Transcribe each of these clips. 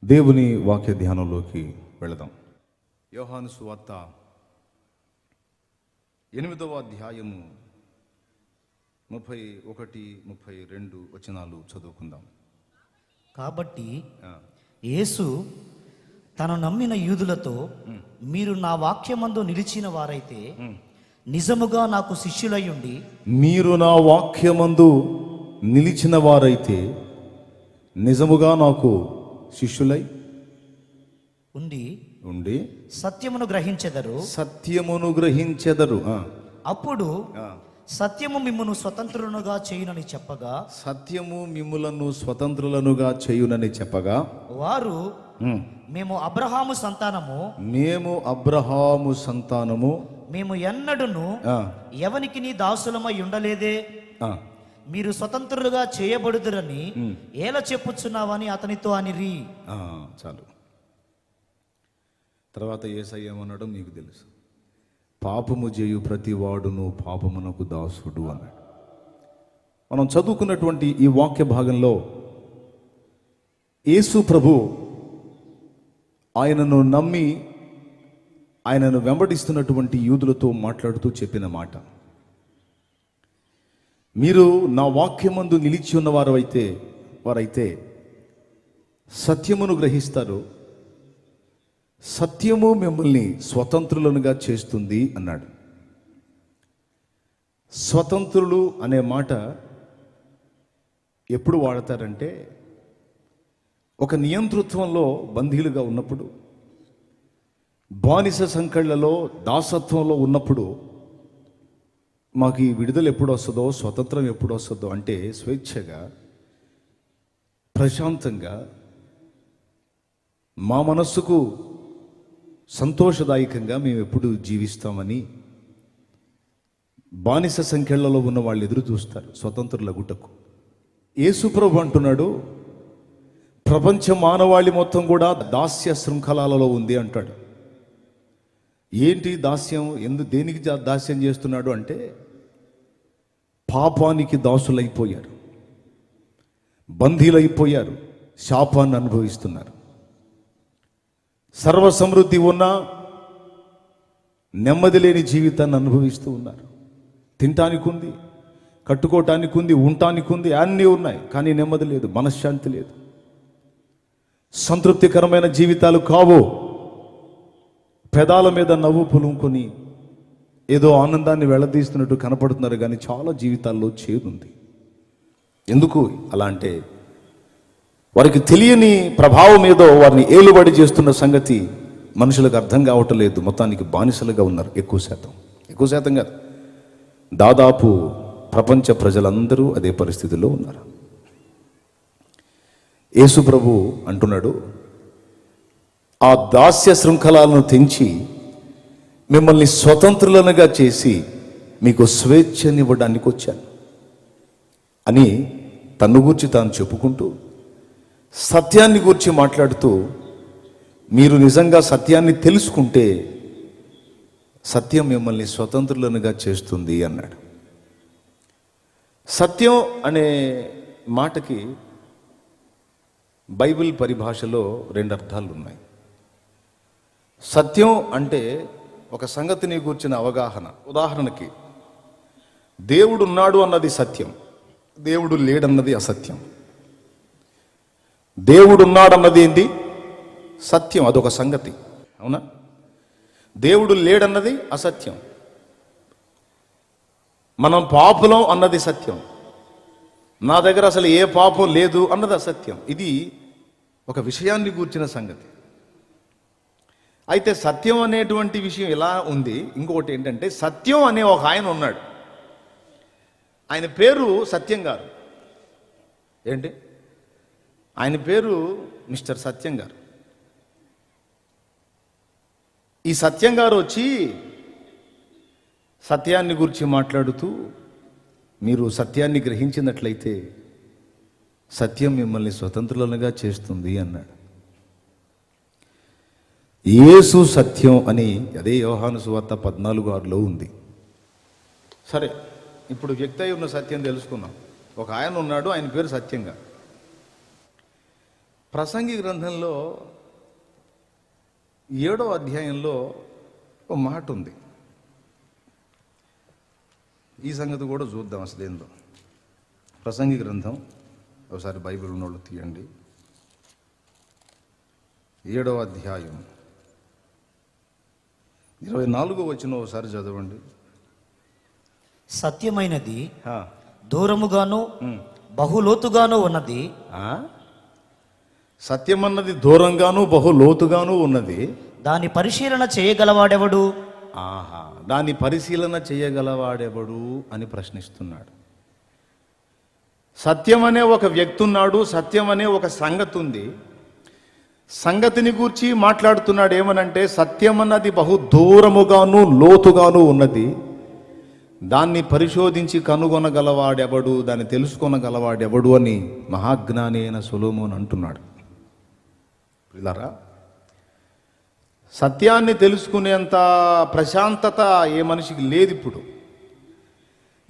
దేవుని వాక్య ధ్యానంలోకి వెళదాం. యోహాను సువార్త 8వ అధ్యాయము 31-32 వచనాలు చదువుకుందాం. కాబట్టి యేసు తను నమ్మిన యూదులతో, మీరు నా వాక్యమందు నిలిచిన వారైతే నిజముగా నాకు శిష్యులయ్యుండి, మీరు నా వాక్యమందు నిలిచిన వారైతే నిజముగా నాకు శిష్యులై ఉండి సత్యమును గ్రహించెదరు. అప్పుడు సత్యము మిమ్మును స్వతంత్రులుగా చేయునని చెప్పగా, సత్యము మిమ్ములను స్వతంత్రులనుగా చేయునని చెప్పగా, వారు మేము అబ్రహాము సంతానము, మేము ఎన్నడును ఎవనికి నీ దాసులమై ఉండలేదే, మీరు స్వతంత్రులుగా చేయబడుదురని ఎలా చెప్పుచున్నావని అతనితో అనిరి. చాలు. తర్వాత యేసయ్య ఏమన్నాడో మీకు తెలుసు. పాపము చేయు ప్రతి వాడును పాపమునకు దాసుడు అన్నాడు. మనం చదువుకున్నటువంటి ఈ వాక్య భాగంలో యేసు ప్రభు ఆయనను నమ్మి ఆయనను వెంబడిస్తున్నటువంటి యూదులతో మాట్లాడుతూ చెప్పిన మాట, మీరు నా వాక్యమందు నిలిచి ఉన్న వారైతే సత్యమును గ్రహిస్తారు, సత్యము మిమ్మల్ని స్వతంత్రులనుగా చేస్తుంది అన్నాడు. స్వతంత్రులు అనే మాట ఎప్పుడు వాడతారంటే, ఒక నియంతృత్వంలో బందీలుగా ఉన్నప్పుడు, బానిస సంకెళ్లలో దాసత్వంలో ఉన్నప్పుడు, మాకు ఈ విడుదల ఎప్పుడు వస్తుందో, స్వతంత్రం ఎప్పుడు వస్తుందో అంటే స్వేచ్ఛగా ప్రశాంతంగా మా మనస్సుకు సంతోషదాయకంగా మేము ఎప్పుడు జీవిస్తామని బానిస సంఖ్యలలో ఉన్న వాళ్ళు ఎదురు చూస్తారు స్వతంత్రుల గుటకు. యేసుప్రభు అంటున్నాడు, ప్రపంచ మానవాళి మొత్తం కూడా దాస్య శృంఖలాలలో ఉంది అంటాడు. ఏంటి దాస్యం? దేనికి దాస్యం చేస్తున్నాడు అంటే, పాపానికి దాసులైపోయారు, బందీలైపోయారు, శాపాన్ని అనుభవిస్తున్నారు. సర్వ సమృద్ధి ఉన్నా నెమ్మది లేని జీవితాన్ని అనుభవిస్తూ ఉన్నారు. తినటానికి ఉంది, కట్టుకోవటానికి ఉంది, ఉండటానికి ఉంది, అన్నీ ఉన్నాయి, కానీ నెమ్మది లేదు, మనశ్శాంతి లేదు, సంతృప్తికరమైన జీవితాలు కావు. పెదాల మీద నవ్వు పులుముకొని ఏదో ఆనందాన్ని వెళ్లదీస్తున్నట్టు కనపడుతున్నారు, కానీ చాలా జీవితాల్లో చేదుంది. ఎందుకు అలా అంటే, వారికి తెలియని ప్రభావం ఏదో వారిని ఏలుబడి చేస్తున్న సంగతి మనుషులకు అర్థం కావటం లేదు. మొత్తానికి బానిసలుగా ఉన్నారు. ఎక్కువ శాతం కాదు, దాదాపు ప్రపంచ ప్రజలందరూ అదే పరిస్థితిలో ఉన్నారు. యేసు ప్రభు అంటున్నాడు, ఆ దాస్య శృంఖలాలను తెంచి మిమ్మల్ని స్వతంత్రులనుగా చేసి మీకు స్వేచ్ఛనివ్వడానికి వచ్చాను అని తన్ను గూర్చి తాను చెప్పుకుంటూ, సత్యాన్ని గూర్చి మాట్లాడుతూ, మీరు నిజంగా సత్యాన్ని తెలుసుకుంటే సత్యం మిమ్మల్ని స్వతంత్రులనుగా చేస్తుంది అన్నాడు. సత్యం అనే మాటకి బైబిల్ పరిభాషలో 2 అర్థాలు ఉన్నాయి. సత్యం అంటే ఒక సంగతిని గూర్చిన అవగాహన. ఉదాహరణకి, దేవుడు ఉన్నాడు అన్నది సత్యం, దేవుడు లేడన్నది అసత్యం. దేవుడు ఉన్నాడన్నది ఏంటి? సత్యం, అదొక సంగతి, అవునా? దేవుడు లేడన్నది అసత్యం. మనం పాపులం అన్నది సత్యం, నా దగ్గర అసలు ఏ పాపం లేదు అన్నది అసత్యం. ఇది ఒక విషయాన్ని గూర్చిన సంగతి. అయితే సత్యం అనేటువంటి విషయం ఎలా ఉంది? ఇంకొకటి ఏంటంటే, సత్యం అనే ఒక ఆయన ఉన్నాడు, ఆయన పేరు సత్యం గారు. ఏంటి? ఆయన పేరు మిస్టర్ సత్యం గారు. ఈ సత్యం గారు వచ్చి సత్యాన్ని గురించి మాట్లాడుతూ, మీరు సత్యాన్ని గ్రహించినట్లయితే సత్యం మిమ్మల్ని స్వతంత్రులుగా చేస్తుంది అన్నాడు. యేసు సత్యం అని అదే యోహాను సువార్త 14:6లో ఉంది. సరే, ఇప్పుడు వ్యక్తి అయి ఉన్న సత్యం తెలుసుకున్నాం. ఒక ఆయన ఉన్నాడు, ఆయన పేరు సత్యంగా. ప్రసంగి గ్రంథంలో 7వ అధ్యాయంలో ఒక మాట ఉంది. ఈ సంగతి కూడా చూద్దాం అసలు ఏందో. ప్రసంగి గ్రంథం ఒకసారి బైబిల్ ఉన్నోళ్ళు తీయండి. 7వ అధ్యాయం 24వ వచనం ఒకసారి చదవండి. సత్యమైనది దూరముగాను బహులోతుగాను ఉన్నది. సత్యమన్నది దూరంగాను బహులోతుగాను ఉన్నది. దాని పరిశీలన చేయగలవాడెవడు? దాని పరిశీలన చేయగలవాడెవడు అని ప్రశ్నిస్తున్నాడు. సత్యం అనే ఒక వ్యక్తి ఉన్నాడు, సత్యం అనే ఒక సంగతి ఉంది. సంగతిని గూర్చి మాట్లాడుతున్నాడు. ఏమనంటే సత్యం అన్నది బహు దూరముగాను లోతుగాను ఉన్నది. దాన్ని పరిశోధించి కనుగొనగలవాడెవడు, దాన్ని తెలుసుకొనగలవాడెవడు అని మహాజ్ఞాని అయిన సొలొమోను అంటున్నాడు. పిల్లరా, సత్యాన్ని తెలుసుకునేంత ప్రశాంతత ఏ మనిషికి లేదు ఇప్పుడు.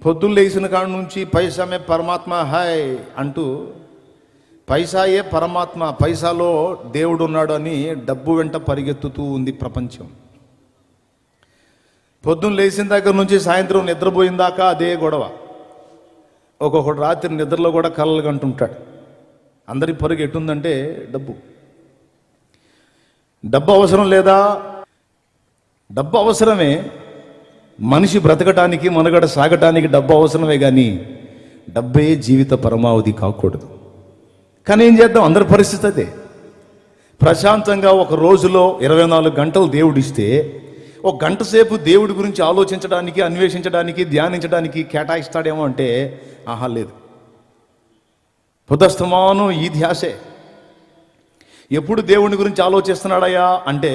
పొద్దున్న లేచిన కాడ నుంచి పైసామే పరమాత్మ హాయ్ అంటూ, పైసాయే పరమాత్మ, పైసాలో దేవుడు ఉన్నాడు అని డబ్బు వెంట పరిగెత్తుతూ ఉంది ప్రపంచం. పొద్దున్న లేచిన దగ్గర నుంచి సాయంత్రం నిద్రపోయిన దాకా అదే గొడవ. ఒక్కొక్కడు రాత్రి నిద్రలో కూడా కలలు కంటుంటాడు. అందరి పరుగు ఎట్టుందంటే డబ్బు. డబ్బు అవసరం లేదా? డబ్బు అవసరమే. మనిషి బ్రతకటానికి, మనుగడ సాగటానికి డబ్బు అవసరమే, కానీ డబ్బే జీవిత పరమావధి కాకూడదు. కానీ ఏం చేద్దాం, అందరి పరిస్థితి అదే. ప్రశాంతంగా ఒక రోజులో 24 గంటలు దేవుడిస్తే, ఒక గంట సేపు దేవుడి గురించి ఆలోచించడానికి, అన్వేషించడానికి, ధ్యానించడానికి కేటాయిస్తాడేమో అంటే లేదు. పొద్దస్తమానం ఈ ధ్యాసే. ఎప్పుడు దేవుని గురించి ఆలోచిస్తున్నాడయ్యా అంటే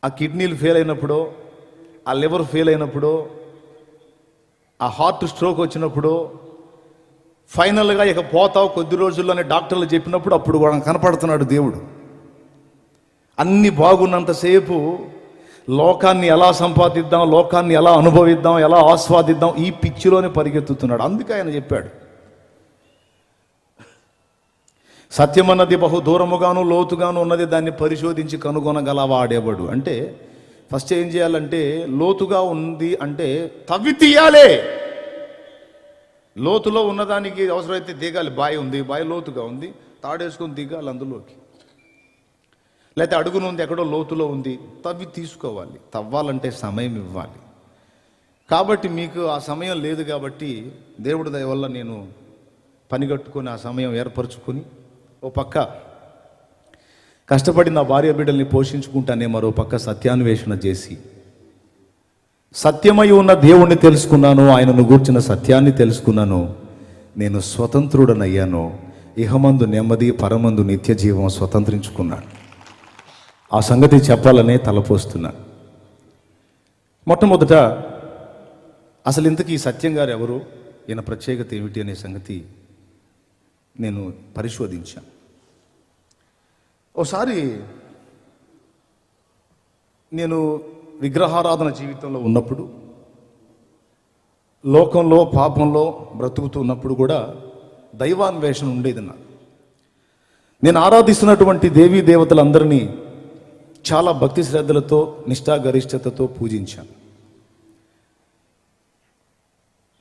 ఆ కిడ్నీలు ఫెయిల్ అయినప్పుడు, ఆ లివర్ ఫెయిల్ అయినప్పుడు, ఆ హార్ట్ స్ట్రోక్ వచ్చినప్పుడు, ఫైనల్గా ఇక పోతావు కొద్ది రోజుల్లోనే డాక్టర్లు చెప్పినప్పుడు అప్పుడు కూడా కనపడుతున్నాడు దేవుడు. అన్ని బాగున్నంతసేపు లోకాన్ని ఎలా సంపాదిద్దాం, లోకాన్ని ఎలా అనుభవిద్దాం, ఎలా ఆస్వాదిద్దాం, ఈ పిచ్చిలోనే పరిగెత్తుతున్నాడు. అందుకే ఆయన చెప్పాడు, సత్యం అన్నది బహు దూరముగాను లోతుగాను ఉన్నది, దాన్ని పరిశోధించి కనుగొనగలవాడేవాడు. అంటే ఫస్ట్ ఏం చేయాలంటే, లోతుగా ఉంది అంటే తవ్వి తీయాలి. లోతులో ఉన్నదానికి అవసరమైతే దిగాలి. బావి ఉంది, బావి లోతుగా ఉంది, తాడేసుకొని దిగాలి అందులోకి. లేకపోతే అడుగును ఉంది, ఎక్కడో లోతులో ఉంది, తవ్వి తీసుకోవాలి. తవ్వాలంటే సమయం ఇవ్వాలి. కాబట్టి మీకు ఆ సమయం లేదు కాబట్టి దేవుడి దయ వల్ల నేను పనిగట్టుకొని ఆ సమయం ఏర్పరచుకొని, ఓ పక్క కష్టపడి నా భార్య బిడ్డల్ని పోషించుకుంటానే, మరో పక్క సత్యాన్వేషణ చేసి సత్యమై ఉన్న దేవుణ్ణి తెలుసుకున్నాను, ఆయనను గూర్చిన సత్యాన్ని తెలుసుకున్నాను. నేను స్వతంత్రుడనయ్యాను. ఇహమందు నెమ్మది, పరమందు నిత్య జీవం స్వతంత్రించుకున్నాను. ఆ సంగతి చెప్పాలనే తలపోస్తున్నాను. మొట్టమొదట అసలు ఇంతకీ సత్యం గారు ఎవరు, ఈయన ప్రత్యేకత ఏమిటి అనే సంగతి నేను పరిశోధించాను. ఒకసారి నేను విగ్రహారాధన జీవితంలో ఉన్నప్పుడు, లోకంలో పాపంలో బ్రతుకుతున్నప్పుడు కూడా దైవాన్వేషణ ఉండేది నాకు. నేను ఆరాధిస్తున్నటువంటి దేవీ దేవతలందరినీ చాలా భక్తి శ్రద్ధలతో, నిష్ఠాగరిష్టతతో పూజించాను.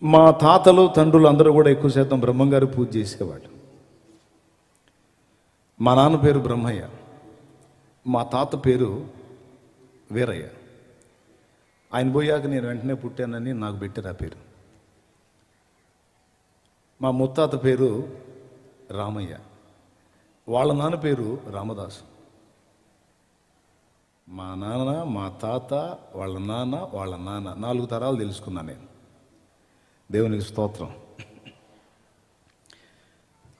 మా తాతలు తండ్రులు అందరూ కూడా ఎక్కువ శాతం బ్రహ్మంగారు పూజ చేసేవాళ్ళు. మా నాన్న పేరు బ్రహ్మయ్య, మా తాత పేరు వీరయ్య. ఆయన పోయాక నేను వెంటనే పుట్టానని నాకు పెట్టారు ఆ పేరు. మా ముత్తాత పేరు రామయ్య, వాళ్ళ నాన్న పేరు రామదాసు. మా నాన్న, మా తాత, వాళ్ళ నాన్న, వాళ్ళ నాన్న, 4 తరాలు తెలుసుకున్నాను నేను. దేవునికి స్తోత్రం.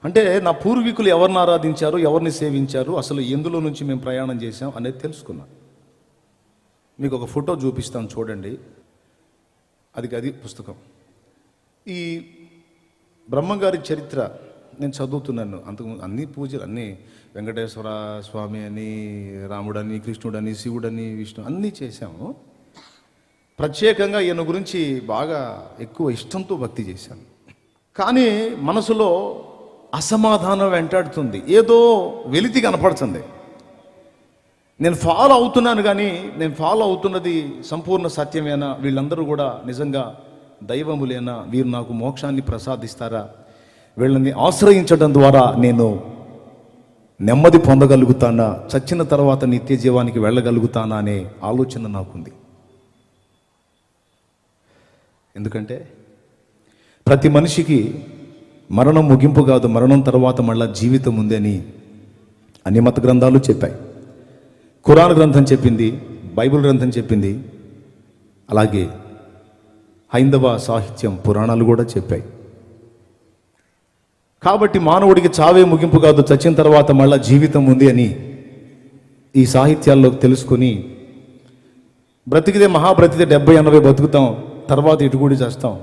అంటే నా పూర్వీకులు ఎవరిని ఆరాధించారు, ఎవరిని సేవించారు, అసలు ఎందులో నుంచి మేము ప్రయాణం చేశాం అనేది తెలుసుకున్నాను. మీకు ఒక ఫోటో చూపిస్తాను చూడండి. అది పుస్తకం. ఈ బ్రహ్మంగారి చరిత్ర నేను చదువుతున్నాను. అంతకుముందు అన్ని పూజలు, అన్నీ వెంకటేశ్వర స్వామి అని, రాముడని, కృష్ణుడని, శివుడని, విష్ణు అన్నీ చేశాము. ప్రత్యేకంగా ఈయన గురించి బాగా ఎక్కువ ఇష్టంతో భక్తి చేశాను. కానీ మనసులో అసమాధానం వెంటాడుతుంది, ఏదో వెలితి కనపడుతుంది. నేను ఫాలో అవుతున్నాను కానీ నేను ఫాలో అవుతున్నది సంపూర్ణ సత్యమేనా, వీళ్ళందరూ కూడా నిజంగా దైవములేనా, వీరు నాకు మోక్షాన్ని ప్రసాదిస్తారా, వీళ్ళని ఆశ్రయించడం ద్వారా నేను నెమ్మది పొందగలుగుతానా, చచ్చిన తర్వాత నిత్య జీవానికి వెళ్ళగలుగుతానా అనే ఆలోచన నాకుంది. ఎందుకంటే ప్రతి మనిషికి మరణం ముగింపు కాదు, మరణం తర్వాత మళ్ళా జీవితం ఉంది అని అన్ని మత గ్రంథాలు చెప్పాయి. ఖురాన్ గ్రంథం చెప్పింది, బైబిల్ గ్రంథం చెప్పింది, అలాగే హైందవ సాహిత్యం పురాణాలు కూడా చెప్పాయి. కాబట్టి మానవుడికి చావే ముగింపు కాదు, చచ్చిన తర్వాత మళ్ళా జీవితం ఉంది అని ఈ సాహిత్యాల్లో తెలుసుకొని బ్రతికితే మహాబ్రతికితే 70-80 బతుకుతాం, తర్వాత ఇటుకూడి చేస్తాం.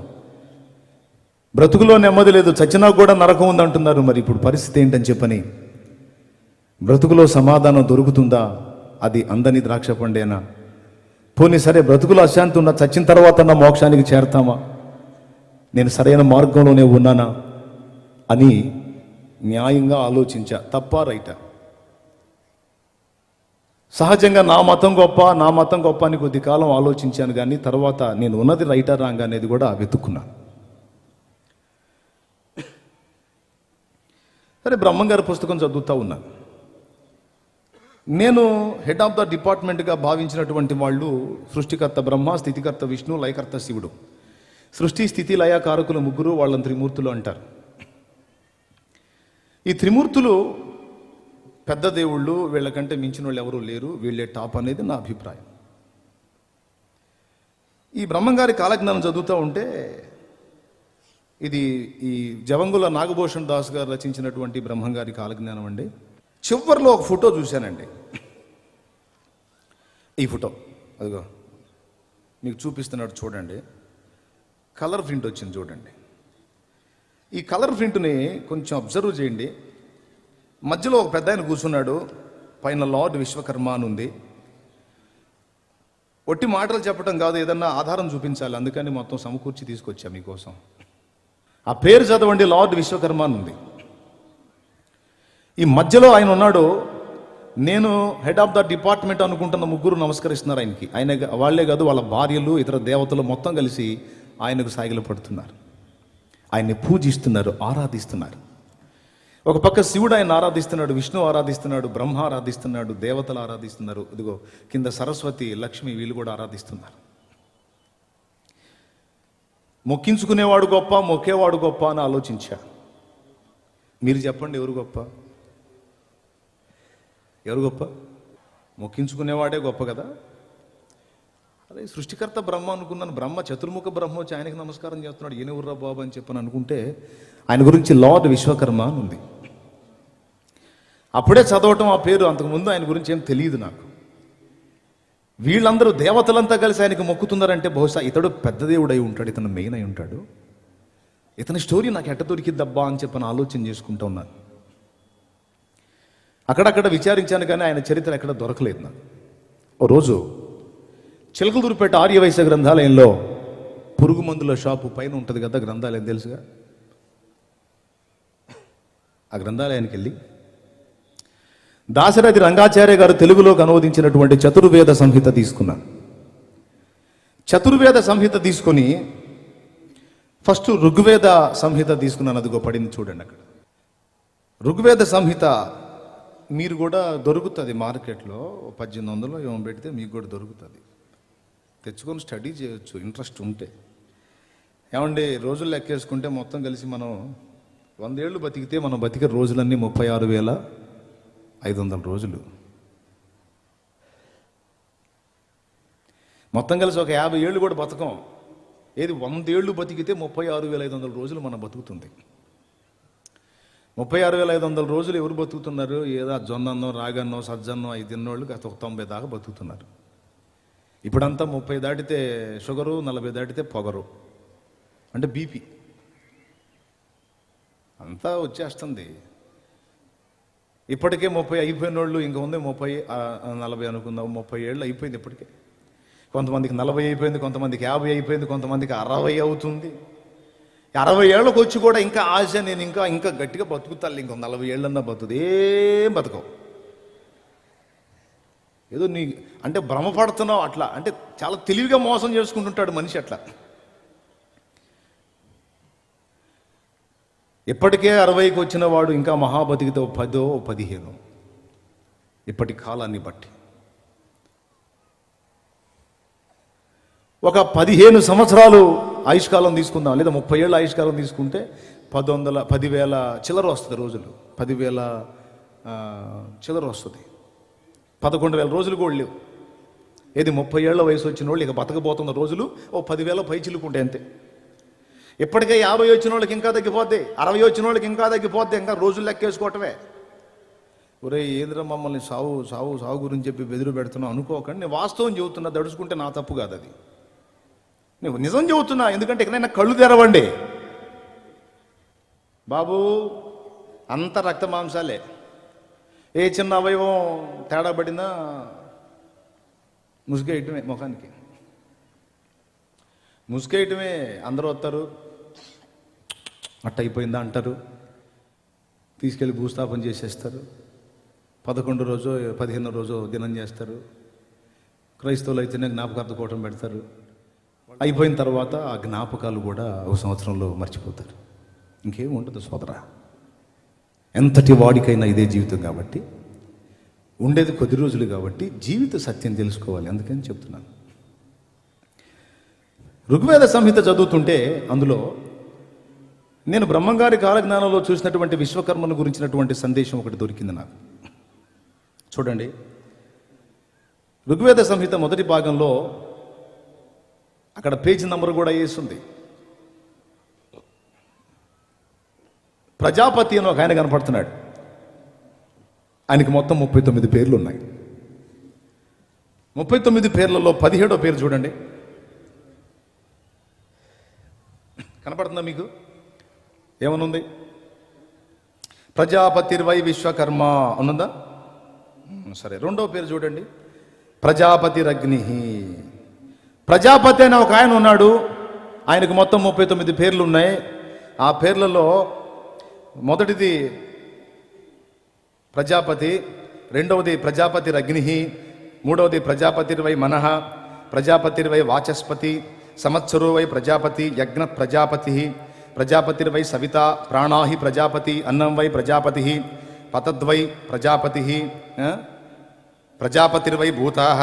బ్రతుకులో నెమ్మది లేదు, చచ్చినా కూడా నరకం ఉందంటున్నారు. మరి ఇప్పుడు పరిస్థితి ఏంటని చెప్పని బ్రతుకులో సమాధానం దొరుకుతుందా, అది అందని ద్రాక్ష పండేనా? పోనీ సరే బ్రతుకులో అశాంతి ఉన్నా చచ్చిన తర్వాత నా మోక్షానికి చేరతామా, నేను సరైన మార్గంలోనే ఉన్నానా అని న్యాయంగా ఆలోచించా. తప్ప రైటా? సహజంగా నా మతం గొప్ప అని కొద్ది కాలం ఆలోచించాను, కానీ తర్వాత నేను ఉన్నది రైటా రాంగ్ అనేది కూడా వెతుక్కున్నాను. సరే, బ్రహ్మంగారి పుస్తకం చదువుతూ ఉన్నాను. నేను హెడ్ ఆఫ్ ద డిపార్ట్మెంట్గా భావించినటువంటి వాళ్ళు సృష్టికర్త బ్రహ్మ, స్థితికర్త విష్ణు, లయకర్త శివుడు. సృష్టి స్థితి లయ కారకులు ముగ్గురు, వాళ్ళని త్రిమూర్తులు అంటారు. ఈ త్రిమూర్తులు పెద్ద దేవుళ్ళు, వీళ్ళకంటే మించిన వాళ్ళు ఎవరూ లేరు, వీళ్ళే టాప్ అనేది నా అభిప్రాయం. ఈ బ్రహ్మంగారి కాలజ్ఞానం చదువుతూ ఉంటే, ఇది ఈ జవంగుల నాగభూషణ్ దాస్ గారు రచించినటువంటి బ్రహ్మంగారి కాలజ్ఞానం అండి. చివరిలో ఒక ఫోటో చూశానండి. ఈ ఫోటో అదిగో మీకు చూపిస్తున్నాడు చూడండి. కలర్ ప్రింట్ వచ్చింది చూడండి. ఈ కలర్ ప్రింట్ని కొంచెం అబ్జర్వ్ చేయండి. మధ్యలో ఒక పెద్ద ఆయన కూర్చున్నాడు, పైన లార్డ్ విశ్వకర్మ అని ఉంది. ఒట్టి మాటలు చెప్పడం కాదు, ఏదన్నా ఆధారం చూపించాలి, అందుకని మొత్తం సమకూర్చి తీసుకొచ్చా మీకోసం. ఆ పేరు చదవండి, లార్డ్ విశ్వకర్మ అని ఉంది. ఈ మధ్యలో ఆయన ఉన్నాడు. నేను హెడ్ ఆఫ్ ద డిపార్ట్మెంట్ అనుకుంటున్న ముగ్గురు నమస్కరిస్తున్నారు ఆయనకి. ఆయన వాళ్లే కాదు, వాళ్ళ భార్యలు, ఇతర దేవతలు మొత్తం కలిసి ఆయనకు సాగిలు పడుతున్నారు, ఆయన్ని పూజిస్తున్నారు, ఆరాధిస్తున్నారు. ఒక పక్క శివుడు ఆయన ఆరాధిస్తున్నాడు, విష్ణు ఆరాధిస్తున్నాడు, బ్రహ్మ ఆరాధిస్తున్నాడు, దేవతలు ఆరాధిస్తున్నారు. ఇదిగో కింద సరస్వతి, లక్ష్మి, వీళ్ళు కూడా ఆరాధిస్తున్నారు. మొక్కించుకునేవాడు గొప్ప, మొక్కేవాడు గొప్ప అని ఆలోచించా. మీరు చెప్పండి, ఎవరు గొప్ప? ఎవరు గొప్ప? మొక్కించుకునేవాడే గొప్ప కదా. అదే సృష్టికర్త బ్రహ్మ అనుకున్నాను. బ్రహ్మ చతుర్ముఖ బ్రహ్మ వచ్చి ఆయనకి నమస్కారం చేస్తున్నాడు, ఈయనెవర్రా బాబు అని చెప్పని అనుకుంటే ఆయన గురించి లార్డ్ విశ్వకర్మ అని ఉంది. అప్పుడే చదవటం ఆ పేరు, అంతకుముందు ఆయన గురించి ఏం తెలియదు నాకు. వీళ్ళందరూ దేవతలంతా కలిసి ఆయనకు మొక్కుతున్నారంటే బహుశా ఇతడు పెద్ద దేవుడు అయి ఉంటాడు, ఇతను మెయిన్ అయి ఉంటాడు. ఇతని స్టోరీ నాకు ఎట్ట దొరికిద్దబ్బా అని చెప్పని ఆలోచన చేసుకుంటూ ఉన్నాను. అక్కడక్కడ విచారించాను, కానీ ఆయన చరిత్ర ఎక్కడ దొరకలేదు నాకు. ఓ రోజు చిలకలూరుపేట ఆర్యవైశ్య గ్రంథాలయంలో పురుగు మందుల షాపు పైన ఉంటుంది కదా గ్రంథాలయం, తెలుసుగా. ఆ గ్రంథాలయానికి వెళ్ళి దాశరథి రంగాచార్య గారు తెలుగులోకి అనువదించినటువంటి చతుర్వేద సంహిత తీసుకున్నాను. చతుర్వేద సంహిత తీసుకొని ఫస్ట్ ఋగ్వేద సంహిత తీసుకున్నాను. అదిగో పడింది చూడండి అక్కడ. ఋగ్వేద సంహిత మీరు కూడా దొరుకుతుంది మార్కెట్లో, 1800 ఏమో పెడితే మీకు కూడా దొరుకుతుంది. తెచ్చుకొని స్టడీ చేయొచ్చు ఇంట్రెస్ట్ ఉంటే. ఏమండి, రోజులు లెక్కేసుకుంటే మొత్తం కలిసి మనం 100 ఏళ్ళు బతికితే మనం బతికే రోజులన్నీ 36,500 రోజులు. మొత్తం కలిసి ఒక 50 ఏళ్ళు కూడా బతకం. ఏది 100 ఏళ్ళు బతికితే 36,500 రోజులు మనం బతుకుతుంది. 36,500 రోజులు ఎవరు బతుకుతున్నారు? ఏదో జొన్నన్నో, రాగన్నో, సజ్జన్నో 5 తిన్నోళ్ళు గత 90 దాకా బతుకుతున్నారు. ఇప్పుడంతా 30 దాటితే షుగరు, 40 దాటితే పొగరు, అంటే బీపీ అంతా వచ్చేస్తుంది. ఇప్పటికే 30 అయిపోయిన వాళ్ళు ఇంకా ఉంది 30, 40 అనుకుందాం. 30 ఏళ్ళు అయిపోయింది ఇప్పటికే. కొంతమందికి 40 అయిపోయింది, కొంతమందికి 50 అయిపోయింది, కొంతమందికి 60 అవుతుంది. 60 ఏళ్ళకు వచ్చి కూడా ఇంకా ఆశ, నేను ఇంకా ఇంకా గట్టిగా బతుకుతాను, ఇంకో 40 ఏళ్ళన్నా బతుకుదు, ఏం బతకవు. ఏదో నీ అంటే భ్రమపడుతున్నావు అట్లా, అంటే చాలా తెలివిగా మోసం చేసుకుంటుంటాడు మనిషి అట్లా. ఇప్పటికే 60కి వచ్చిన వాడు ఇంకా మహాబతికితో 10, 15 ఇప్పటి కాలాన్ని బట్టి. ఒక 15 సంవత్సరాలు ఆయుష్కాలం తీసుకుందాం, లేదా 30 ఏళ్ళ ఆయుష్కాలం తీసుకుంటే 10,000 చిల్లర వస్తుంది రోజులు, 10,000 చిల్లర వస్తుంది. 11,000 రోజులు కూడా లేవు. ఏది 30 ఏళ్ల వయసు వచ్చిన వాళ్ళు ఇక బతకబోతున్న రోజులు 10,000 పై చిలుకుంటే అంతే. ఇప్పటికే 50 వచ్చిన వాళ్ళకి ఇంకా తగ్గిపోద్ది, 60 వచ్చిన వాళ్ళకి ఇంకా తగ్గిపోద్ది, ఇంకా రోజులు లెక్కేసుకోవటమే. ఒరే ఏంద్ర మమ్మల్ని సావు సావు సావు గురించి చెప్పి బెదిరి పెడుతున్నావు అనుకోకండి, నేను వాస్తవం చెబుతున్నా, దడుచుకుంటే నా తప్పు కాదు అది, నేను నిజం చెబుతున్నా. ఎందుకంటే ఎక్కడైనా కళ్ళు తెరవండి బాబు, అంత రక్త మాంసాలే. ఏ చిన్న అవయవం తేడా పడినా ముసుగేయటమే, ముఖానికి ముసుగేయటమే. అందరూ వస్తారు, అట్ట అయిపోయిందా అంటారు, తీసుకెళ్ళి భూస్థాపన చేసేస్తారు. 11 రోజు 15 రోజు దినం చేస్తారు. క్రైస్తవులు అయితేనే జ్ఞాపకార్థ కూటం పెడతారు. అయిపోయిన తర్వాత ఆ జ్ఞాపకాలు కూడా ఒక సంవత్సరంలో మర్చిపోతారు. ఇంకేం ఉండదు సోదరా. ఎంతటి వాడికైనా ఇదే జీవితం కాబట్టి, ఉండేది కొద్ది రోజులు కాబట్టి జీవిత సత్యం తెలుసుకోవాలి. అందుకని చెప్తున్నాను. ఋగ్వేద సంహిత చదువుతుంటే అందులో నేను బ్రహ్మంగారి కాలజ్ఞానంలో చూసినటువంటి విశ్వకర్మను గురించినటువంటి సందేశం ఒకటి దొరికింది నాకు. చూడండి, ఋగ్వేద సంహిత మొదటి భాగంలో అక్కడ పేజీ నంబర్ కూడా వేస్తుంది. ప్రజాపతి అని ఒక ఆయన కనపడుతున్నాడు. ఆయనకి మొత్తం 39 పేర్లు ఉన్నాయి. 39 పేర్లలో 17వ పేరు చూడండి, కనపడుతుందా మీకు? ఏమనుంది? ప్రజాపతిర్వై విశ్వకర్మ అనుందా? సరే, రెండవ పేరు చూడండి, ప్రజాపతిరగ్ని. ప్రజాపతి అనే ఒక ఆయన ఉన్నాడు, ఆయనకు మొత్తం 39 పేర్లు ఉన్నాయి. ఆ పేర్లలో మొదటిది ప్రజాపతి, రెండవది ప్రజాపతిరగ్ని, మూడవది ప్రజాపతిర్వై మనః, ప్రజాపతిర్వై వాచస్పతి, సంవత్సరో వై ప్రజాపతి, యజ్ఞ ప్రజాపతి, ప్రజాపతిర్వై సవిత, ప్రాణాహి ప్రజాపతి, అన్నం వై ప్రజాపతి, పతద్వై ప్రజాపతి, ప్రజాపతిర్వై భూతాః,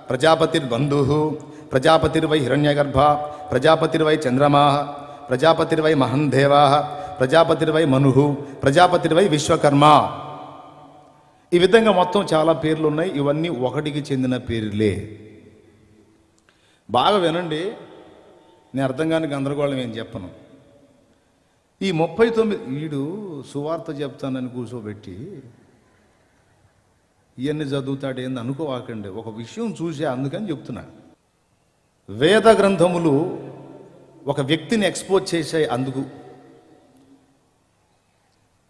ప్రజాపతిర్బంధుః, ప్రజాపతిర్వై హిరణ్యగర్భ, ప్రజాపతిర్వై చంద్రమాః, ప్రజాపతిర్వై మహన్దేవాః, ప్రజాపతిర్వై మనుః, ప్రజాపతిర్వై విశ్వకర్మ. ఈ విధంగా మొత్తం చాలా పేర్లు ఉన్నాయి. ఇవన్నీ ఒకటికి చెందిన పేర్లే. బాగా వినండి, నేను అర్థం కాని గందరగోళం ఏం చెప్పను. ఈ 39 వీడు సువార్త చెప్తానని కూర్చోబెట్టి ఇవన్నీ చదువుతాడేంది అనుకోవాకండి. ఒక విషయం చూసే, అందుకని చెప్తున్నా. వేద గ్రంథములు ఒక వ్యక్తిని ఎక్స్పోజ్ చేసే. అందుకు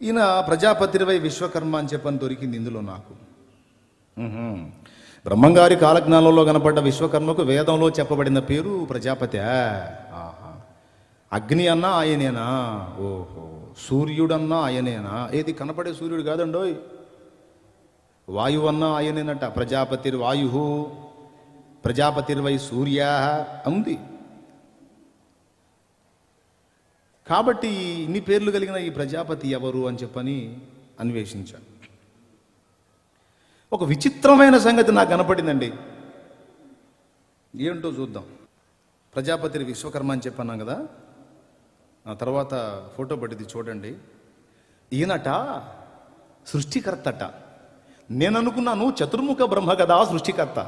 ఈయన ప్రజాపతిర్వై విశ్వకర్మ అని చెప్పని దొరికింది ఇందులో నాకు. బ్రహ్మంగారి కాలజ్ఞానంలో కనపడ్డ విశ్వకర్మకు వేదంలో చెప్పబడిన పేరు ప్రజాపతి. అగ్ని అన్నా ఆయనేనా? ఓహో, సూర్యుడన్నా ఆయనేనా? ఏది కనపడే సూర్యుడు కాదండోయ్, వాయువు అన్నా ఆయనేనట. ప్రజాపతిర్వాయు, ప్రజాపతిర్వై సూర్య ఉంది. కాబట్టి ఇన్ని పేర్లు కలిగిన ఈ ప్రజాపతి ఎవరు అని చెప్పని అన్వేషించాను. ఒక విచిత్రమైన సంగతి నాకు కనపడిందండి. ఏంటో చూద్దాం. ప్రజాపతి విశ్వకర్మ అని చెప్పన్నాం కదా, ఆ తర్వాత ఫోటో పట్టింది చూడండి. ఈయనట సృష్టికర్తట. నేను అనుకున్నాను చతుర్ముఖ బ్రహ్మ కదా సృష్టికర్త.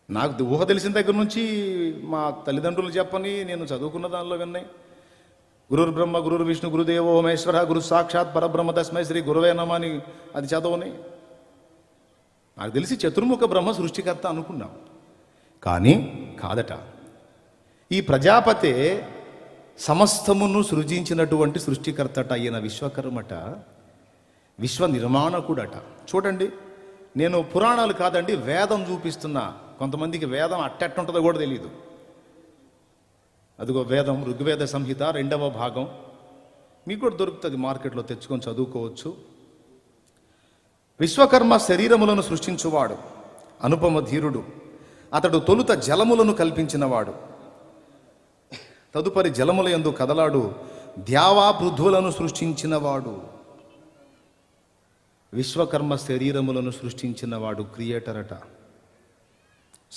నాకు ఊహ తెలిసిన దగ్గర నుంచి మా తల్లిదండ్రులు చెప్పని, నేను చదువుకున్న దానిలో విన్నాయి. గురుర్ బ్రహ్మ గురుర్ విష్ణు గురుదేవో మహేశ్వర గురు సాక్షాత్ పరబ్రహ్మ తస్మై శ్రీ గురువే నమః అని అది చదవని. నాకు తెలిసి చతుర్ముఖ బ్రహ్మ సృష్టికర్త అనుకున్నాం, కానీ కాదట. ఈ ప్రజాపతే సమస్తమును సృజించినటువంటి సృష్టికర్తట. ఈయన విశ్వకర్మట, విశ్వ నిర్మాణకుడట. చూడండి, నేను పురాణాలు కాదండి వేదం చూపిస్తున్నా. కొంతమందికి వేదం అట్టెట్టుంటుందో కూడా తెలియదు. అదిగో వేదం, ఋగ్వేద సంహిత 2వ భాగం. మీకు కూడా దొరుకుతుంది, మార్కెట్లో తెచ్చుకొని చదువుకోవచ్చు. విశ్వకర్మ శరీరములను సృష్టించువాడు, అనుపమ ధీరుడు. అతడు తొలుత జలములను కల్పించినవాడు, తదుపరి జలముల యందు కదలాడు ద్యావా పృథువులను సృష్టించినవాడు. విశ్వకర్మ శరీరములను సృష్టించినవాడు, క్రియేటర్ అట.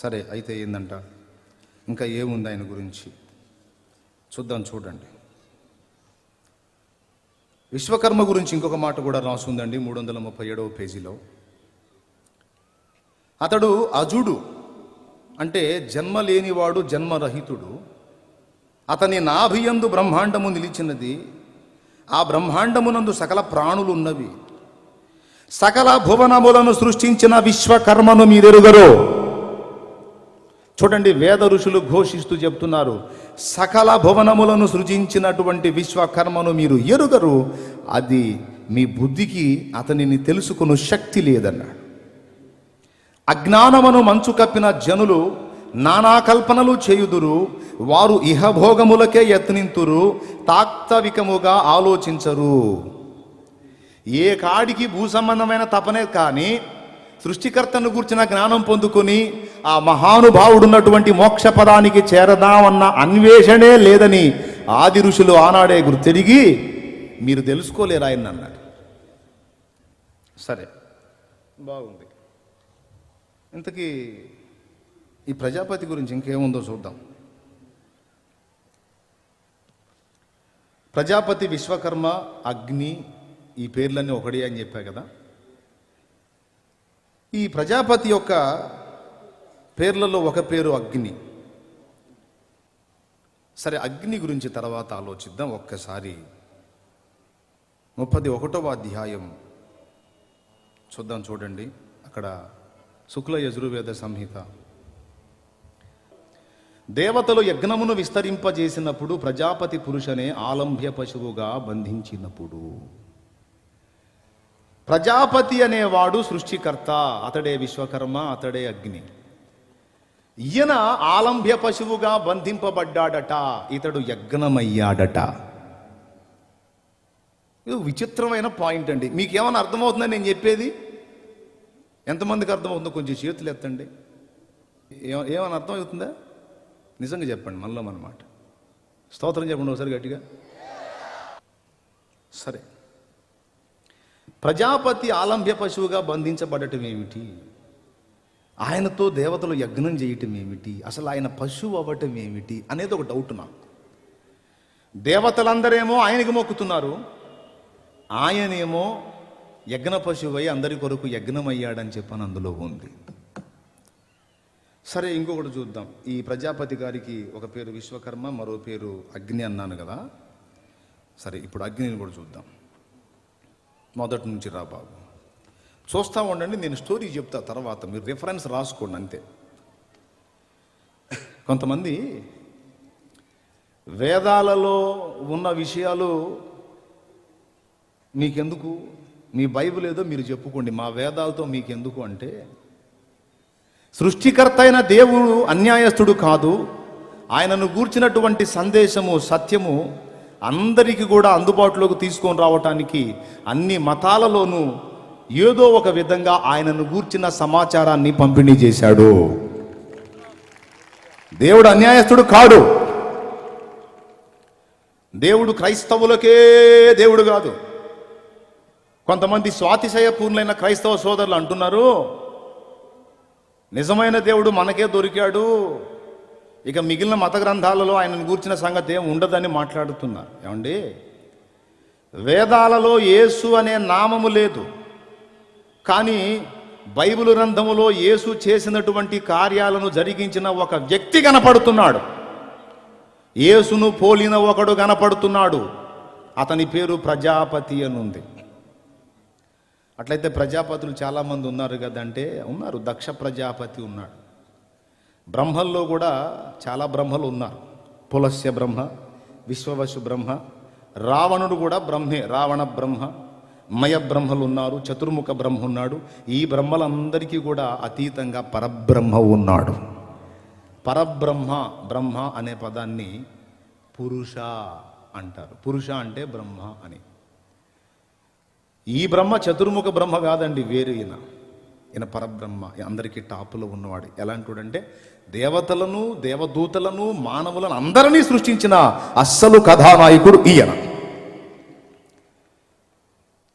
సరే, అయితే ఏందంట, ఇంకా ఏముంది ఆయన గురించి చూద్దాం. చూడండి, విశ్వకర్మ గురించి ఇంకొక మాట కూడా రాసుందండి 337వ పేజీలో. అతడు అజుడు, అంటే జన్మ లేనివాడు, జన్మరహితుడు. అతని నాభియందు బ్రహ్మాండము నిలిచినది, ఆ బ్రహ్మాండమునందు సకల ప్రాణులు ఉన్నవి. సకల భువనములను సృష్టించిన విశ్వకర్మను మీరెరుగరు. చూడండి, వేద ఋషులు ఘోషిస్తూ చెప్తున్నారు, సకల భువనములను సృజించినటువంటి విశ్వకర్మను మీరు ఎరుగరు, అది మీ బుద్ధికి అతనిని తెలుసుకుని శక్తి లేదన్నాడు. అజ్ఞానమును మంచు కప్పిన జనులు నానా కల్పనలు చేయుదురు, వారు ఇహభోగములకే యత్నింతురు, తాత్వికముగా ఆలోచించరు. ఏ కాడికి భూసంబంధమైన తపనే కానీ సృష్టికర్తను గూర్చిన జ్ఞానం పొందుకొని ఆ మహానుభావుడున్నటువంటి మోక్ష పదానికి చేరదామన్న అన్వేషణే లేదని ఆది ఋషులు ఆనాడే గుర్తెరిగి మీరు తెలుసుకోలేరు ఆయన అన్నాడు. సరే, బాగుంది. ఇంతకీ ఈ ప్రజాపతి గురించి ఇంకేముందో చూద్దాం. ప్రజాపతి, విశ్వకర్మ, అగ్ని, ఈ పేర్లన్నీ ఒకటి అని చెప్పా కదా. ఈ ప్రజాపతి యొక్క పేర్లలో ఒక పేరు అగ్ని. సరే, అగ్ని గురించి తర్వాత ఆలోచిద్దాం. ఒక్కసారి 31వ అధ్యాయం చూద్దాం. చూడండి, అక్కడ శుక్ల యజుర్వేద సంహిత. దేవతలు యజ్ఞమును విస్తరింపజేసినప్పుడు ప్రజాపతి పురుషనే ఆలంభ్య పశువుగా బంధించినప్పుడు. ప్రజాపతి అనేవాడు సృష్టికర్త, అతడే విశ్వకర్మ, అతడే అగ్ని. ఈయన ఆలంభ్య పశువుగా బంధింపబడ్డాడట, ఇతడు యజ్ఞమయ్యాడట. ఇది విచిత్రమైన పాయింట్ అండి. మీకేమైనా అర్థమవుతుందని నేను చెప్పేది? ఎంతమందికి అర్థమవుతుందో కొంచెం చేతులు ఎత్తండి. ఏమైనా అర్థమవుతుందా? నిజంగా చెప్పండి, మనలో అన్నమాట. స్తోత్రం చెప్పండి ఒకసారి గట్టిగా. సరే, ప్రజాపతి ఆలంభ్య పశువుగా బంధించబడటం ఏమిటి? ఆయనతో దేవతలు యజ్ఞం చేయటం ఏమిటి? అసలు ఆయన పశువు అవ్వటం ఏమిటి అనేది ఒక డౌట్ నాకు. దేవతలందరేమో ఆయనకి మొక్కుతున్నారు, ఆయనేమో యజ్ఞ పశువై అందరి కొరకు యజ్ఞమయ్యాడని చెప్పని అందులో ఉంది. సరే, ఇంకొకటి చూద్దాం. ఈ ప్రజాపతి గారికి ఒక పేరు విశ్వకర్మ, మరో పేరు అగ్ని అన్నాను కదా. సరే, ఇప్పుడు అగ్నిని కూడా చూద్దాం. మొదటి నుంచి రా బాబు, చూస్తూ ఉండండి. నేను స్టోరీ చెప్తా తర్వాత, మీరు రిఫరెన్స్ రాసుకోండి అంతే. కొంతమంది వేదాలలో ఉన్న విషయాలు మీకెందుకు, మీ బైబిల్ ఏదో మీరు చెప్పుకోండి, మా వేదాలతో మీకెందుకు అంటే, సృష్టికర్త అయిన దేవుడు అన్యాయస్తుడు కాదు. ఆయనను గూర్చినటువంటి సందేశము, సత్యము అందరికీ కూడా అందుబాటులోకి తీసుకొని రావటానికి అన్ని మతాలలోనూ ఏదో ఒక విధంగా ఆయనను గూర్చిన సమాచారాన్ని పంపిణీ చేశాడు. దేవుడు అన్యాయస్తుడు కాడు. దేవుడు క్రైస్తవులకే దేవుడు కాదు. కొంతమంది స్వాతిశయ పూర్ణులైన క్రైస్తవ సోదరులు అంటున్నారు, నిజమైన దేవుడు మనకే దొరికాడు, ఇక మిగిలిన మత గ్రంథాలలో ఆయనను గూర్చిన సంగతి ఏం ఉండదని మాట్లాడుతున్నారు. ఏమండి, వేదాలలో యేసు అనే నామము లేదు, కానీ బైబిల్ గ్రంథములో యేసు చేసినటువంటి కార్యాలను జరిగించిన ఒక వ్యక్తి కనపడుతున్నాడు. యేసును పోలిన ఒకడు కనపడుతున్నాడు. అతని పేరు ప్రజాపతి అని ఉంది. అట్లయితే ప్రజాపతులు చాలామంది ఉన్నారు కదంటే, ఉన్నారు. దక్ష ప్రజాపతి ఉన్నాడు. బ్రహ్మల్లో కూడా చాలా బ్రహ్మలు ఉన్నారు. పులస్య బ్రహ్మ, విశ్వవసు బ్రహ్మ, రావణుడు కూడా బ్రహ్మే, రావణ బ్రహ్మ, మయ బ్రహ్మలు ఉన్నారు, చతుర్ముఖ బ్రహ్మ ఉన్నాడు. ఈ బ్రహ్మలందరికీ కూడా అతీతంగా పరబ్రహ్మ ఉన్నాడు. పరబ్రహ్మ, బ్రహ్మ అనే పదాన్ని పురుష అంటారు. పురుష అంటే బ్రహ్మ అని. ఈ బ్రహ్మ చతుర్ముఖ బ్రహ్మ కాదండి, వేరు ఈయన పరబ్రహ్మ, అందరికీ టాపులో ఉన్నవాడు. ఎలాంటివాడంటే దేవతలను, దేవదూతలను, మానవులను అందరినీ సృష్టించిన అస్సలు కథానాయకుడు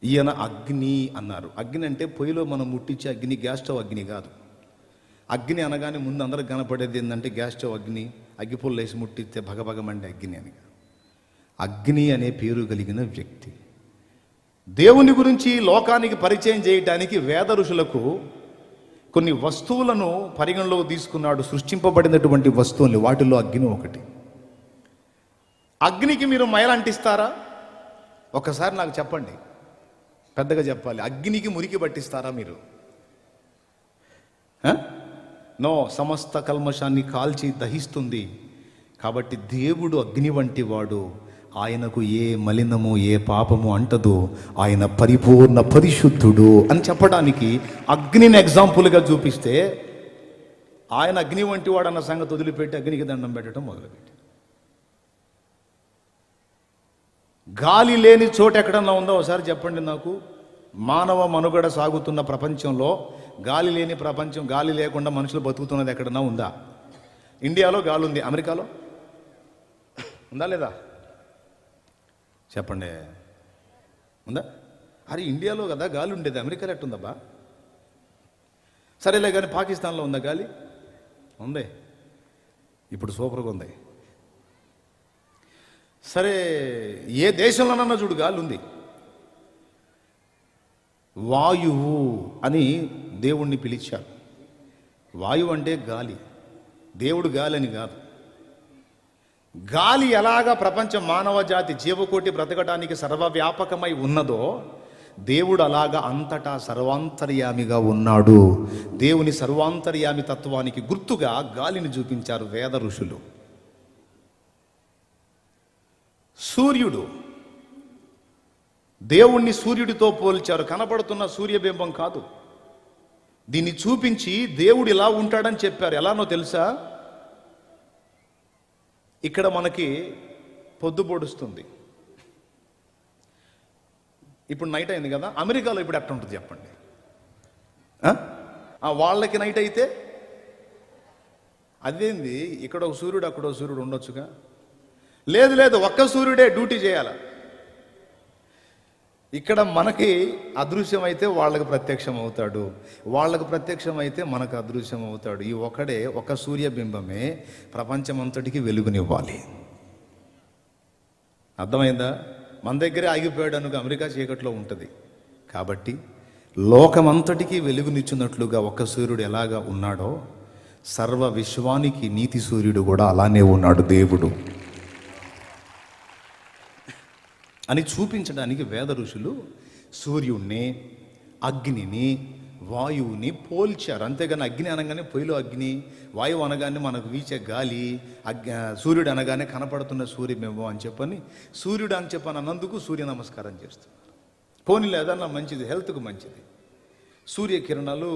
ఈయన అగ్ని అన్నారు. అగ్ని అంటే పొయ్యిలో మనం ముట్టించే అగ్ని, గ్యాస్ స్టవ్ అగ్ని కాదు. అగ్ని అనగానే ముందు అందరికి కనపడేది ఏంటంటే గ్యాస్ స్టవ్ అగ్ని, అగ్గిపుల్ల వేసి ముట్టిస్తే భగభగమంటే అగ్ని అని. అగ్ని అనే పేరు కలిగిన వ్యక్తి దేవుని గురించి లోకానికి పరిచయం చేయటానికి వేద ఋషులకు కొన్ని వస్తువులను పరిగణలోకి తీసుకున్నాడు. సృష్టింపబడినటువంటి వస్తువుల్ని, వాటిల్లో అగ్ని ఒకటి. అగ్నికి మీరు మైల అంటిస్తారా? ఒకసారి నాకు చెప్పండి, పెద్దగా చెప్పాలి. అగ్నికి మురికి పట్టిస్తారా మీరు? నో, సమస్త కల్మషాన్ని కాల్చి దహిస్తుంది. కాబట్టి దేవుడు అగ్ని వంటి వాడు. ఆయనకు ఏ మలినము, ఏ పాపము అంటదు. ఆయన పరిపూర్ణ పరిశుద్ధుడు అని చెప్పడానికి అగ్నిని ఎగ్జాంపుల్గా చూపిస్తే, ఆయన అగ్ని వంటి వాడు అన్న సంగతి వదిలిపెట్టి అగ్నికి దండం పెట్టడం మొదలుపెట్టి, గాలి లేని చోట ఎక్కడన్నా ఉందో ఒకసారి చెప్పండి నాకు. మానవ మనుగడ సాగుతున్న ప్రపంచంలో గాలి లేని ప్రపంచం, గాలి లేకుండా మనుషులు బతుకుతున్నది ఎక్కడన్నా ఉందా? ఇండియాలో గాలి ఉంది, అమెరికాలో ఉందా లేదా? చెప్పండి, ఉందా? అరే ఇండియాలో కదా గాలి ఉండేది, అమెరికాలో ఎట్టుందబ్బా? సరేలే కానీ పాకిస్తాన్లో ఉందా గాలి? ఉంది, ఇప్పుడు సూపర్గా ఉంది. సరే, ఏ దేశంలోనన్నా చూడు గాలి ఉంది. వాయువు అని దేవుణ్ణి పిలిచారు. వాయువు అంటే గాలి, దేవుడు గాలి అని కాదు. గాలి ఎలాగా ప్రపంచ మానవ జాతి జీవకోటి బ్రతకడానికి సర్వవ్యాపకమై ఉన్నదో, దేవుడు అలాగా అంతటా సర్వాంతర్యామిగా ఉన్నాడు. దేవుని సర్వాంతర్యామి తత్వానికి గుర్తుగా గాలిని చూపించారు వేద ఋషులు. సూర్యుడు, దేవుణ్ణి సూర్యుడితో పోల్చారు. కనబడుతున్న సూర్యబింబం కాదు, దీన్ని చూపించి దేవుడు ఇలా ఉంటాడని చెప్పారు. ఎలానో తెలుసా? ఇక్కడ మనకి పొద్దు పొడుస్తుంది, ఇప్పుడు నైట్ అయింది కదా. అమెరికాలో ఇప్పుడు ఎట్లా ఉంటుంది చెప్పండి? వాళ్ళకి నైట్ అయితే అదేంది, ఇక్కడ ఒక సూర్యుడు అక్కడ ఒక సూర్యుడు ఉండొచ్చుగా? లేదు లేదు, ఒక్క సూర్యుడే డ్యూటీ చేయాలి. ఇక్కడ మనకి అదృశ్యం అయితే వాళ్ళకి ప్రత్యక్షం అవుతాడు, వాళ్ళకు ప్రత్యక్షం అయితే మనకు అదృశ్యం అవుతాడు. ఈ ఒకడే, ఒక సూర్యబింబమే ప్రపంచమంతటికి వెలుగునివ్వాలి. అర్థమైందా? మన దగ్గరే ఆగిపోయాడు అనుకో, అమెరికా చీకట్లో ఉంటుంది. కాబట్టి లోకమంతటికి వెలుగునిచ్చున్నట్లుగా ఒక సూర్యుడు ఎలాగా ఉన్నాడో, సర్వ విశ్వానికి నీతి సూర్యుడు కూడా అలానే ఉన్నాడు దేవుడు అని చూపించడానికి వేద ఋషులు సూర్యుణ్ణి, అగ్నిని, వాయువుని పోల్చారు. అంతేగాని అగ్ని అనగానే పొయ్యిలో అగ్ని, వాయువు అనగానే మనకు వీచే గాలి, సూర్యుడు అనగానే కనపడుతున్న సూర్యబింబం అని చెప్పని, సూర్యుడు అని చెప్పని అన్నందుకు సూర్య నమస్కారం చేస్తున్నారు. పోనీ లేదన్నా మంచిది, హెల్త్కు మంచిది. సూర్యకిరణాలు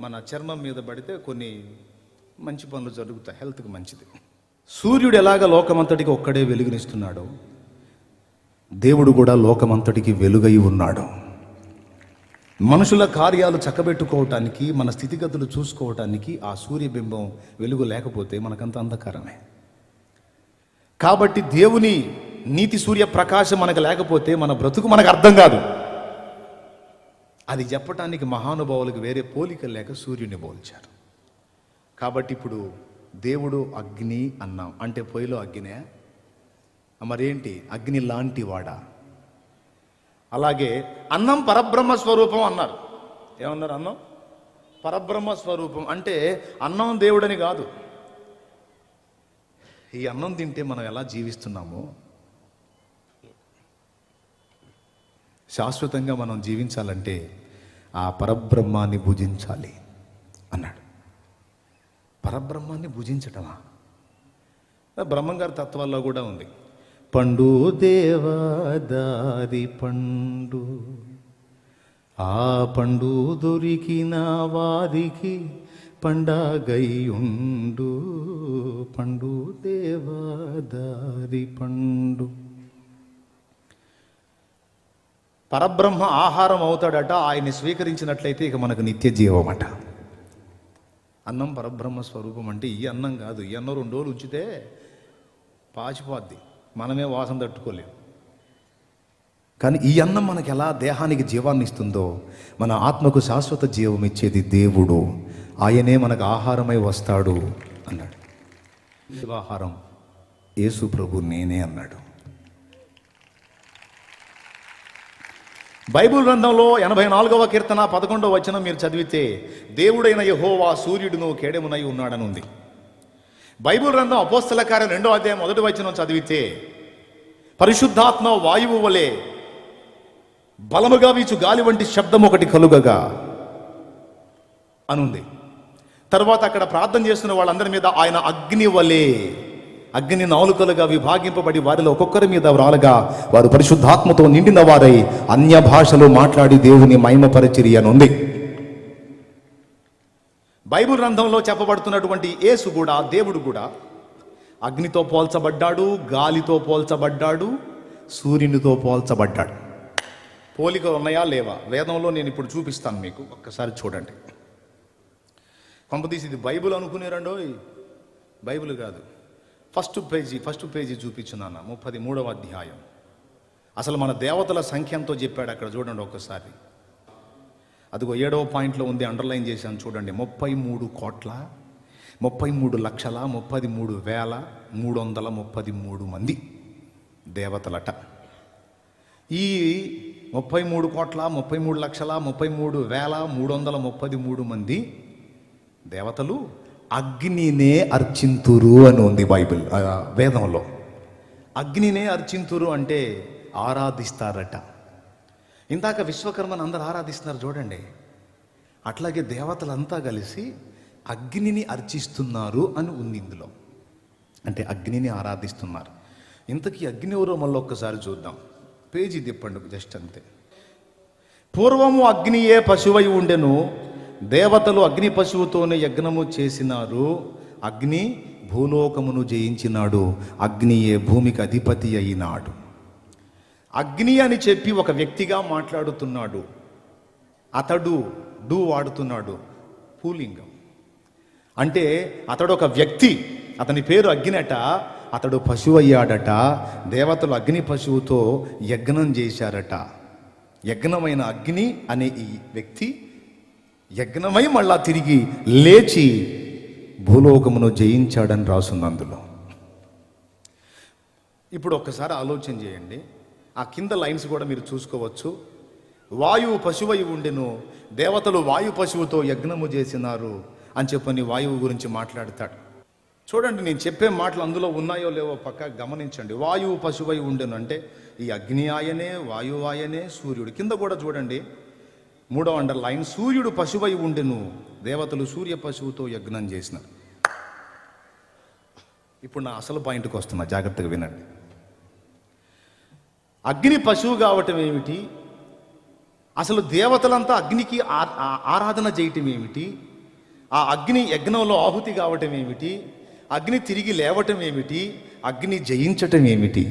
మన చర్మం మీద పడితే కొన్ని మంచి పనులు జరుగుతాయి, హెల్త్కు మంచిది. సూర్యుడు ఎలాగ లోకమంతటికి ఒక్కడే వెలుగునిస్తున్నాడో, దేవుడు కూడా లోకమంతటికి వెలుగై ఉన్నాడు. మనుషుల కార్యాలు చక్కబెట్టుకోవటానికి, మన స్థితిగతులు చూసుకోవటానికి ఆ సూర్యబింబం వెలుగు లేకపోతే మనకంత అంధకారమే. కాబట్టి దేవుని నీతి సూర్య ప్రకాశం మనకు లేకపోతే మన బ్రతుకు మనకు అర్థం కాదు. అది చెప్పటానికి మహానుభావులకు వేరే పోలిక లేక సూర్యుని పోల్చారు. కాబట్టి ఇప్పుడు దేవుడు అగ్ని అన్నాం అంటే పొయ్యిలో అగ్నే, మరేంటి? అగ్ని లాంటి వాడా? అలాగే అన్నం పరబ్రహ్మ స్వరూపం అన్నారు. ఏమన్నారు? అన్నం పరబ్రహ్మ స్వరూపం అంటే అన్నం దేవుడని కాదు. ఈ అన్నం తింటే మనం ఎలా జీవిస్తున్నామో, శాశ్వతంగా మనం జీవించాలంటే ఆ పరబ్రహ్మాన్ని భుజించాలి అన్నాడు. పరబ్రహ్మాన్ని భుజించటమా? బ్రహ్మంగారి తత్వాల్లో కూడా ఉంది. పండు దేవదారి పండు, ఆ పండు దొరికిన వారికి పండగయుండు పండు దేవదారి పండు. పరబ్రహ్మ ఆహారం అవుతాడట, ఆయన్ని స్వీకరించినట్లయితే ఇక మనకు నిత్య జీవం అట. అన్నం పరబ్రహ్మ స్వరూపం అంటే ఈ అన్నం కాదు. ఈ అన్నం 2 రోజులు ఉంచితే పాచిపోద్ది, మనమే వాసన తట్టుకోలేము. కానీ ఈ అన్నం మనకి ఎలా దేహానికి జీవాన్ని ఇస్తుందో, మన ఆత్మకు శాశ్వత జీవం ఇచ్చేది దేవుడు. ఆయనే మనకు ఆహారమై వస్తాడు అన్నాడు. ఆహారం యేసు ప్రభు నేనే అన్నాడు. బైబిల్ గ్రంథంలో 84వ కీర్తన 11వ వచనం మీరు చదివితే, దేవుడైన యెహోవా సూర్యుడును కేడెమునై ఉన్నాడని ఉంది. బైబిల్ గ్రంథం అపోస్తల కార్యం 2వ అధ్యాయం 1వ వచనం చదివితే, పరిశుద్ధాత్మ వాయువు వలె బలముగా వీచు గాలి వంటి శబ్దం ఒకటి కలుగగా అనుంది. తర్వాత అక్కడ ప్రార్థన చేస్తున్న వాళ్ళందరి మీద ఆయన అగ్ని వలె, అగ్ని నాలుకలుగా విభాగింపబడి వారిలో ఒక్కొక్కరి మీద వ్రాలగా వారు పరిశుద్ధాత్మతో నిండిన వారై అన్య భాషలు మాట్లాడి దేవుని మహిమపరచిరి అని ఉంది. బైబిల్ గ్రంథంలో చెప్పబడుతున్నటువంటి యేసు కూడా, దేవుడు కూడా అగ్నితో పోల్చబడ్డాడు, గాలితో పోల్చబడ్డాడు, సూర్యునితో పోల్చబడ్డాడు. పోలిక ఉన్నాయా లేవా? వేదంలో నేను ఇప్పుడు చూపిస్తాను మీకు, ఒక్కసారి చూడండి. కొంపదీసి ఇది బైబిల్ అనుకునేరండో, బైబిల్ కాదు. ఫస్ట్ పేజీ చూపించున్నాను, 33వ అధ్యాయం. అసలు మన దేవతల సంఖ్య ఎంతో చెప్పాడు అక్కడ, చూడండి ఒక్కసారి. అదిగో 7వ పాయింట్లో ఉంది, అండర్లైన్ చేశాను చూడండి. 33,33,33,333 మంది దేవతలట. ఈ 33,33,33,333 మంది దేవతలు అగ్నినే అర్చింతురు అని ఉంది బైబిల్ వేదంలో. అగ్నినే అర్చింతురు అంటే ఆరాధిస్తారట. ఇందాక విశ్వకర్మను అందరు ఆరాధిస్తున్నారు చూడండి, అట్లాగే దేవతలంతా కలిసి అగ్నిని అర్చిస్తున్నారు అని ఉంది ఇందులో. అంటే అగ్నిని ఆరాధిస్తున్నారు. ఇంతకీ అగ్ని ఎవరో మళ్ళీ ఒక్కసారి చూద్దాం. పేజీ తిప్పండి జస్ట్ అంతే. పూర్వము అగ్నియే పశువై ఉండెను, దేవతలు అగ్ని పశువుతోనే యజ్ఞము చేసినారు. అగ్ని భూలోకమును జయించినాడు, అగ్నియే భూమికి అధిపతి అయినాడు. అగ్ని అని చెప్పి ఒక వ్యక్తిగా మాట్లాడుతున్నాడు. అతడు డూ వాడుతున్నాడు, పూలింగం. అంటే అతడు ఒక వ్యక్తి, అతని పేరు అగ్నిట. అతడు పశువు అయ్యాడట. దేవతలు అగ్ని పశువుతో యజ్ఞం చేశారట. యజ్ఞమైన అగ్ని అనే ఈ వ్యక్తి యజ్ఞమై మళ్ళా తిరిగి లేచి భూలోకమును జయించాడని రాసుంది అందులో. ఇప్పుడు ఒక్కసారి ఆలోచన చేయండి, ఆ కింద లైన్స్ కూడా మీరు చూసుకోవచ్చు. వాయువు పశువై ఉండెను, దేవతలు వాయు పశువుతో యజ్ఞము చేసినారు అని చెప్పని వాయువు గురించి మాట్లాడతాడు. చూడండి, నేను చెప్పే మాటలు అందులో ఉన్నాయో లేవో పక్క గమనించండి. వాయువు పశువై ఉండెను అంటే ఈ అగ్ని ఆయనే, వాయువు ఆయనే, సూర్యుడు. కింద కూడా చూడండి 3వ అండర్లైన్, సూర్యుడు పశువై ఉండెను, దేవతలు సూర్య పశువుతో యజ్ఞం చేసినారు. ఇప్పుడు నా అసలు పాయింట్కి వస్తున్నా, జాగ్రత్తగా వినండి. అగ్ని పశువు కావటం ఏమిటి? అసలు దేవతలంతా అగ్నికి ఆరాధన చేయటం ఏమిటి? ఆ అగ్ని యజ్ఞంలో ఆహుతి కావటం ఏమిటి? అగ్ని తిరిగి లేవటం ఏమిటి? అగ్ని జయించటం ఏమిటి?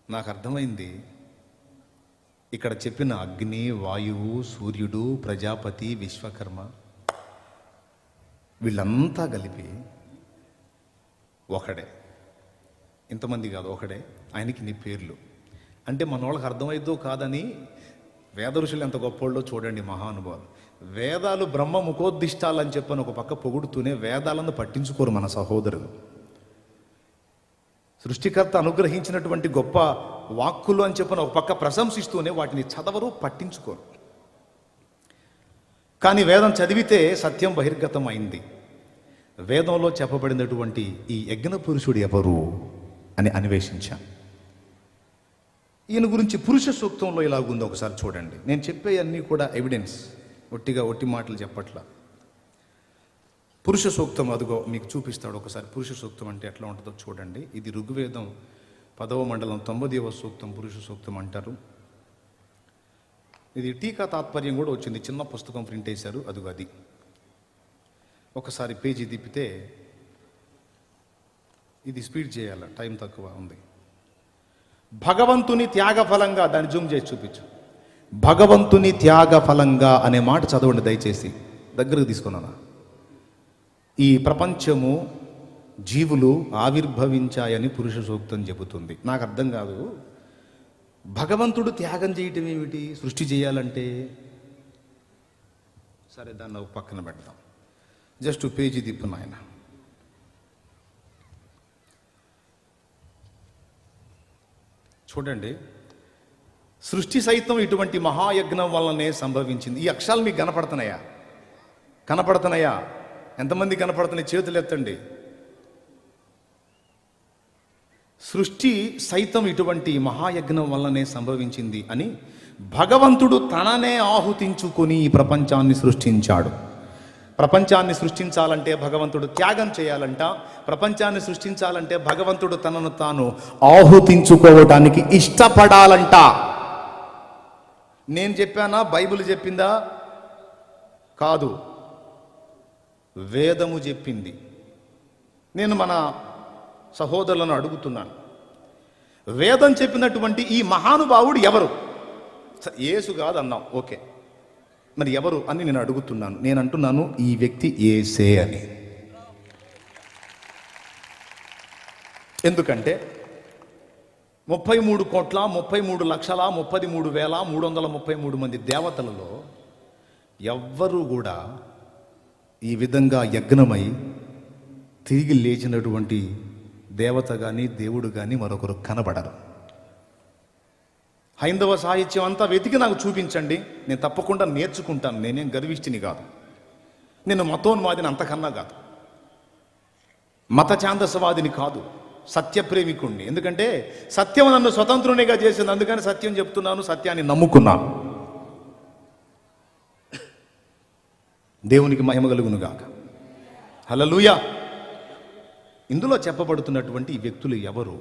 నాకు అర్థమైంది. ఇక్కడ చెప్పిన అగ్ని, వాయువు, సూర్యుడు, ప్రజాపతి, విశ్వకర్మ వీళ్ళంతా కలిపి ఒకడే. ఇంతమంది కాదు, ఒకడే. ఆయనకి నీ పేర్లు అంటే మన వాళ్ళకి అర్థమైద్దో కాదని వేద ఋషులు ఎంత గొప్పోళ్ళో చూడండి, మహానుభావులు. వేదాలు బ్రహ్మ ముఖోద్దిష్టాలని చెప్పని ఒక పక్క పొగుడుతూనే వేదాలను పట్టించుకోరు మన సహోదరులు. సృష్టికర్త అనుగ్రహించినటువంటి గొప్ప వాక్కులు అని చెప్పని ఒక పక్క ప్రశంసిస్తూనే వాటిని చదవరు, పట్టించుకోరు. కానీ వేదం చదివితే సత్యం బహిర్గతం అయింది. వేదంలో చెప్పబడినటువంటి ఈ యజ్ఞ పురుషుడు ఎవరు అని అన్వేషించాం. ఈయన గురించి పురుష సూక్తంలో ఇలాగుందో ఒకసారి చూడండి. నేను చెప్పే అన్నీ కూడా ఎవిడెన్స్, ఒట్టి మాటలు చెప్పట్లా. పురుష సూక్తం అదిగో మీకు చూపిస్తాడు ఒకసారి. పురుష సూక్తం అంటే ఎట్లా ఉంటుందో చూడండి. ఇది ఋగ్వేదం 10వ మండలం 9వ సూక్తం పురుష సూక్తం అంటారు. ఇది టీకా తాత్పర్యం కూడా వచ్చింది, చిన్న పుస్తకం ప్రింట్ వేశారు, అది ఒకసారి పేజీ తిప్పితే, ఇది స్పీడ్ చేయాల, టైం తక్కువ ఉంది. భగవంతుని త్యాగ ఫలంగా, దాన్ని జూమ్ చేసి చూపించు. భగవంతుని త్యాగ ఫలంగా అనే మాట చదవండి దయచేసి, దగ్గరకు తీసుకున్నాను. ఈ ప్రపంచము జీవులు ఆవిర్భవించాయని పురుష సూక్తం చెబుతుంది. నాకు అర్థం కాదు, భగవంతుడు త్యాగం చేయటం ఏమిటి సృష్టి చేయాలంటే? సరే, దాన్ని ఒక పక్కన పెడతాం. జస్ట్ పేజీ తిప్పు నాయన. చూడండి, సృష్టి సైతం ఇటువంటి మహాయజ్ఞం వల్లనే సంభవించింది. ఈ అక్షరాలు మీకు కనపడుతున్నాయా? కనపడుతున్నాయా? ఎంతమంది కనపడుతున్నాయి? చేతులు ఎత్తండి. సృష్టి సైతం ఇటువంటి మహాయజ్ఞం వల్లనే సంభవించింది అని భగవంతుడు తననే ఆహుతించుకొని ఈ ప్రపంచాన్ని సృష్టించాడు. ప్రపంచాన్ని సృష్టించాలంటే భగవంతుడు త్యాగం చేయాలంట. ప్రపంచాన్ని సృష్టించాలంటే భగవంతుడు తనను తాను ఆహుతించుకోవటానికి ఇష్టపడాలంట. నేను చెప్పానా? బైబిల్ చెప్పిందా? కాదు, వేదము చెప్పింది. నేను మన సహోదరులను అడుగుతున్నాను, వేదం చెప్పినటువంటి ఈ మహానుభావుడు ఎవరు? యేసు కాదు అన్నాం, ఓకే, మరి ఎవరు అని నేను అడుగుతున్నాను. నేను అంటున్నాను, ఈ వ్యక్తి యేసే అని. ఎందుకంటే 33,33,33,333 మంది దేవతలలో ఎవ్వరూ కూడా ఈ విధంగా యజ్ఞమై తిరిగి లేచినటువంటి దేవత కానీ దేవుడు కానీ మరొకరు కనబడరు. హైందవ సాహిత్యం అంతా వెతికి నాకు చూపించండి, నేను తప్పకుండా నేర్చుకుంటాను. నేనేం గర్విష్ఠిని కాదు, నేను మతోన్మాదిని అంతకన్నా కాదు, మత ఛాందసవాదిని కాదు, సత్యప్రేమికుణ్ణి. ఎందుకంటే సత్యం నన్ను స్వతంత్రునిగా చేసింది, అందుకని సత్యం చెప్తున్నాను, సత్యాన్ని నమ్ముకున్నాను. దేవునికి మహిమ కలుగును గాక. హల్లెలూయా. ఇందులో చెప్పబడుతున్నటువంటి ఈ వ్యక్తులు ఎవరు?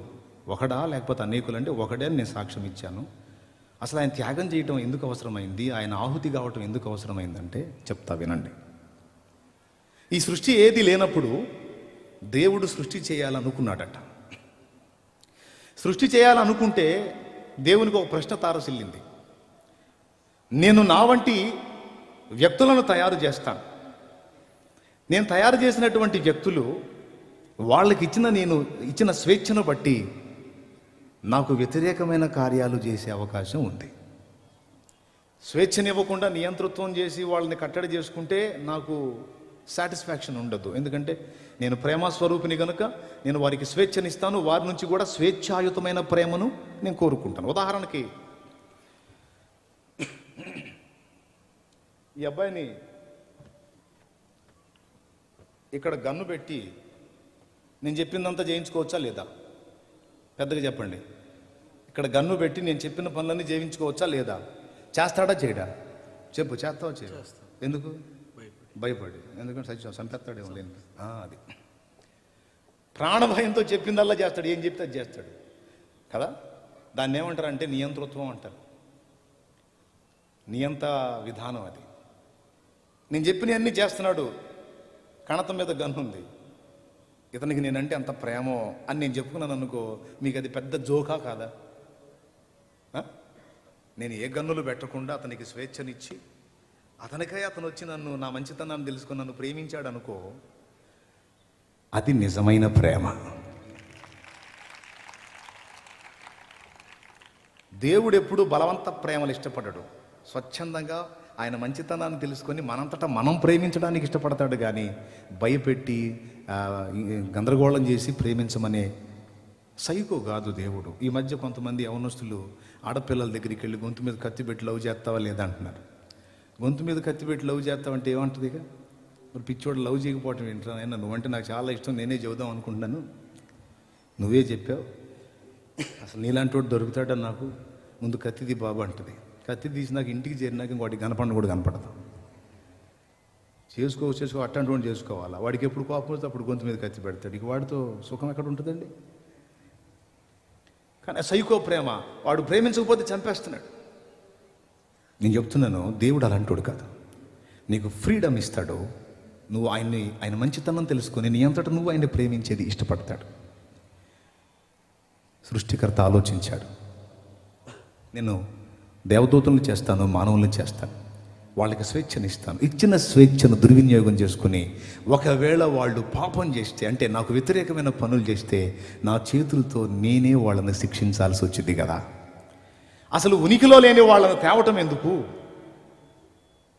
ఒకడా లేకపోతే అనేకులు అంటే ఒకడే అని నేను సాక్ష్యం ఇచ్చాను. అసలు ఆయన త్యాగం చేయటం ఎందుకు అవసరమైంది, ఆయన ఆహుతి కావటం ఎందుకు అవసరమైందంటే చెప్తా వినండి. ఈ సృష్టి ఏది లేనప్పుడు దేవుడు సృష్టి చేయాలనుకున్నాడట. సృష్టి చేయాలనుకుంటే దేవునికి ఒక ప్రశ్న తారసిల్లింది. నేను నా వంటి వ్యక్తులను తయారు చేస్తాను. నేను తయారు చేసినటువంటి వ్యక్తులు వాళ్ళకి నేను ఇచ్చిన స్వేచ్ఛను బట్టి నాకు వ్యతిరేకమైన కార్యాలు చేసే అవకాశం ఉంది. స్వేచ్ఛనివ్వకుండా నియంతృత్వం చేసి వాళ్ళని కట్టడి చేసుకుంటే నాకు సాటిస్ఫాక్షన్ ఉండదు. ఎందుకంటే నేను ప్రేమ స్వరూపిని కనుక నేను వారికి స్వేచ్ఛనిస్తాను, వారి నుంచి కూడా స్వేచ్ఛాయుతమైన ప్రేమను నేను కోరుకుంటాను. ఉదాహరణకి ఈ అబ్బాయిని ఇక్కడ గన్ను పెట్టి నేను చెప్పిందంతా చేయించుకోవచ్చా లేదా? పెద్దగా చెప్పండి. ఇక్కడ గన్ను పెట్టి నేను చెప్పిన పనులన్నీ చేయించుకోవచ్చా లేదా? చేస్తాడా చేయడా? చెప్పు, చేస్తావా చేయడా? ఎందుకు భయపడి? ఎందుకంటే చంపేస్తాడేమో లేని అది ప్రాణభయంతో చెప్పిందల్లా చేస్తాడు, ఏం చెప్తే అది చేస్తాడు కదా. దాన్ని ఏమంటారు అంటే నియంతృత్వం అంటారు, నియంత విధానం అది. నేను చెప్పినవన్నీ చేస్తున్నాడు, కణతం మీద గన్నుంది, ఇతనికి నేనంటే అంత ప్రేమో అని నేను చెప్పుకున్నాను అనుకో, మీకు అది పెద్ద జోకా కాదా? నేను ఏ గన్నులు పెట్టకుండా అతనికి స్వేచ్ఛనిచ్చి అతనికై అతను వచ్చి నన్ను నా మంచితనాన్ని తెలుసుకుని నన్ను ప్రేమించాడు అనుకో, అది నిజమైన ప్రేమ. దేవుడు ఎప్పుడు బలవంత ప్రేమలు ఇష్టపడడు. స్వచ్ఛందంగా ఆయన మంచితనాన్ని తెలుసుకొని మనంతటా మనం ప్రేమించడానికి ఇష్టపడతాడు, కానీ భయపెట్టి గందరగోళం చేసి ప్రేమించమనే సైకో కాదు దేవుడు. ఈ మధ్య కొంతమంది యవనస్తులు ఆడపిల్లల దగ్గరికి వెళ్ళి గొంతు మీద కత్తి పెట్టి లవ్ చేస్తావా లేదా అంటున్నారు. గొంతు మీద కత్తి పెట్టి లవ్ చేస్తావంటే ఏమంటుంది? ఇక మరి పిచ్చోడు లవ్ చేయకపోవటం ఏంట్రా అయినా, నువ్వంటే నాకు చాలా ఇష్టం, నేనే చెబుదాం అనుకుంటున్నాను, నువ్వే చెప్పావు, అసలు నీలాంటి వాడు దొరుకుతాడని నాకు, ముందు కత్తిది బాబు అంటుంది. కత్తి తీసి నాకు ఇంటికి చేరినాక ఇంకోటి కనపడిన కూడా కనపడదు. చేసుకో అట్లాంటి వాడిని చేసుకోవాలా? వాడికి ఎప్పుడు కోపం వస్తే అప్పుడు గొంతు మీద కత్తి పెడతాడు. ఇక వాడితో సుఖం ఎక్కడ ఉంటుందండి? కానీ సైకో ప్రేమ, వాడు ప్రేమించకపోతే చంపేస్తున్నాడు. నేను చెప్తున్నాను, దేవుడు అలాంటోడు కాదు. నీకు ఫ్రీడమ్ ఇస్తాడు. నువ్వు ఆయన మంచితనం తెలుసుకొని నీ అంతటా నువ్వు ఆయన్ని ప్రేమించేది ఇష్టపడతాడు. సృష్టికర్త ఆలోచించాడు, నేను దేవదూతలను చేస్తాను, మానవులను చేస్తాను, వాళ్ళకి స్వేచ్ఛనిస్తాను. ఇచ్చిన స్వేచ్ఛను దుర్వినియోగం చేసుకుని ఒకవేళ వాళ్ళు పాపం చేస్తే, అంటే నాకు వ్యతిరేకమైన పనులు చేస్తే, నా చేతులతో నేనే వాళ్ళని శిక్షించాల్సి వచ్చింది కదా. అసలు ఉనికిలో లేని వాళ్ళని తేవటం ఎందుకు?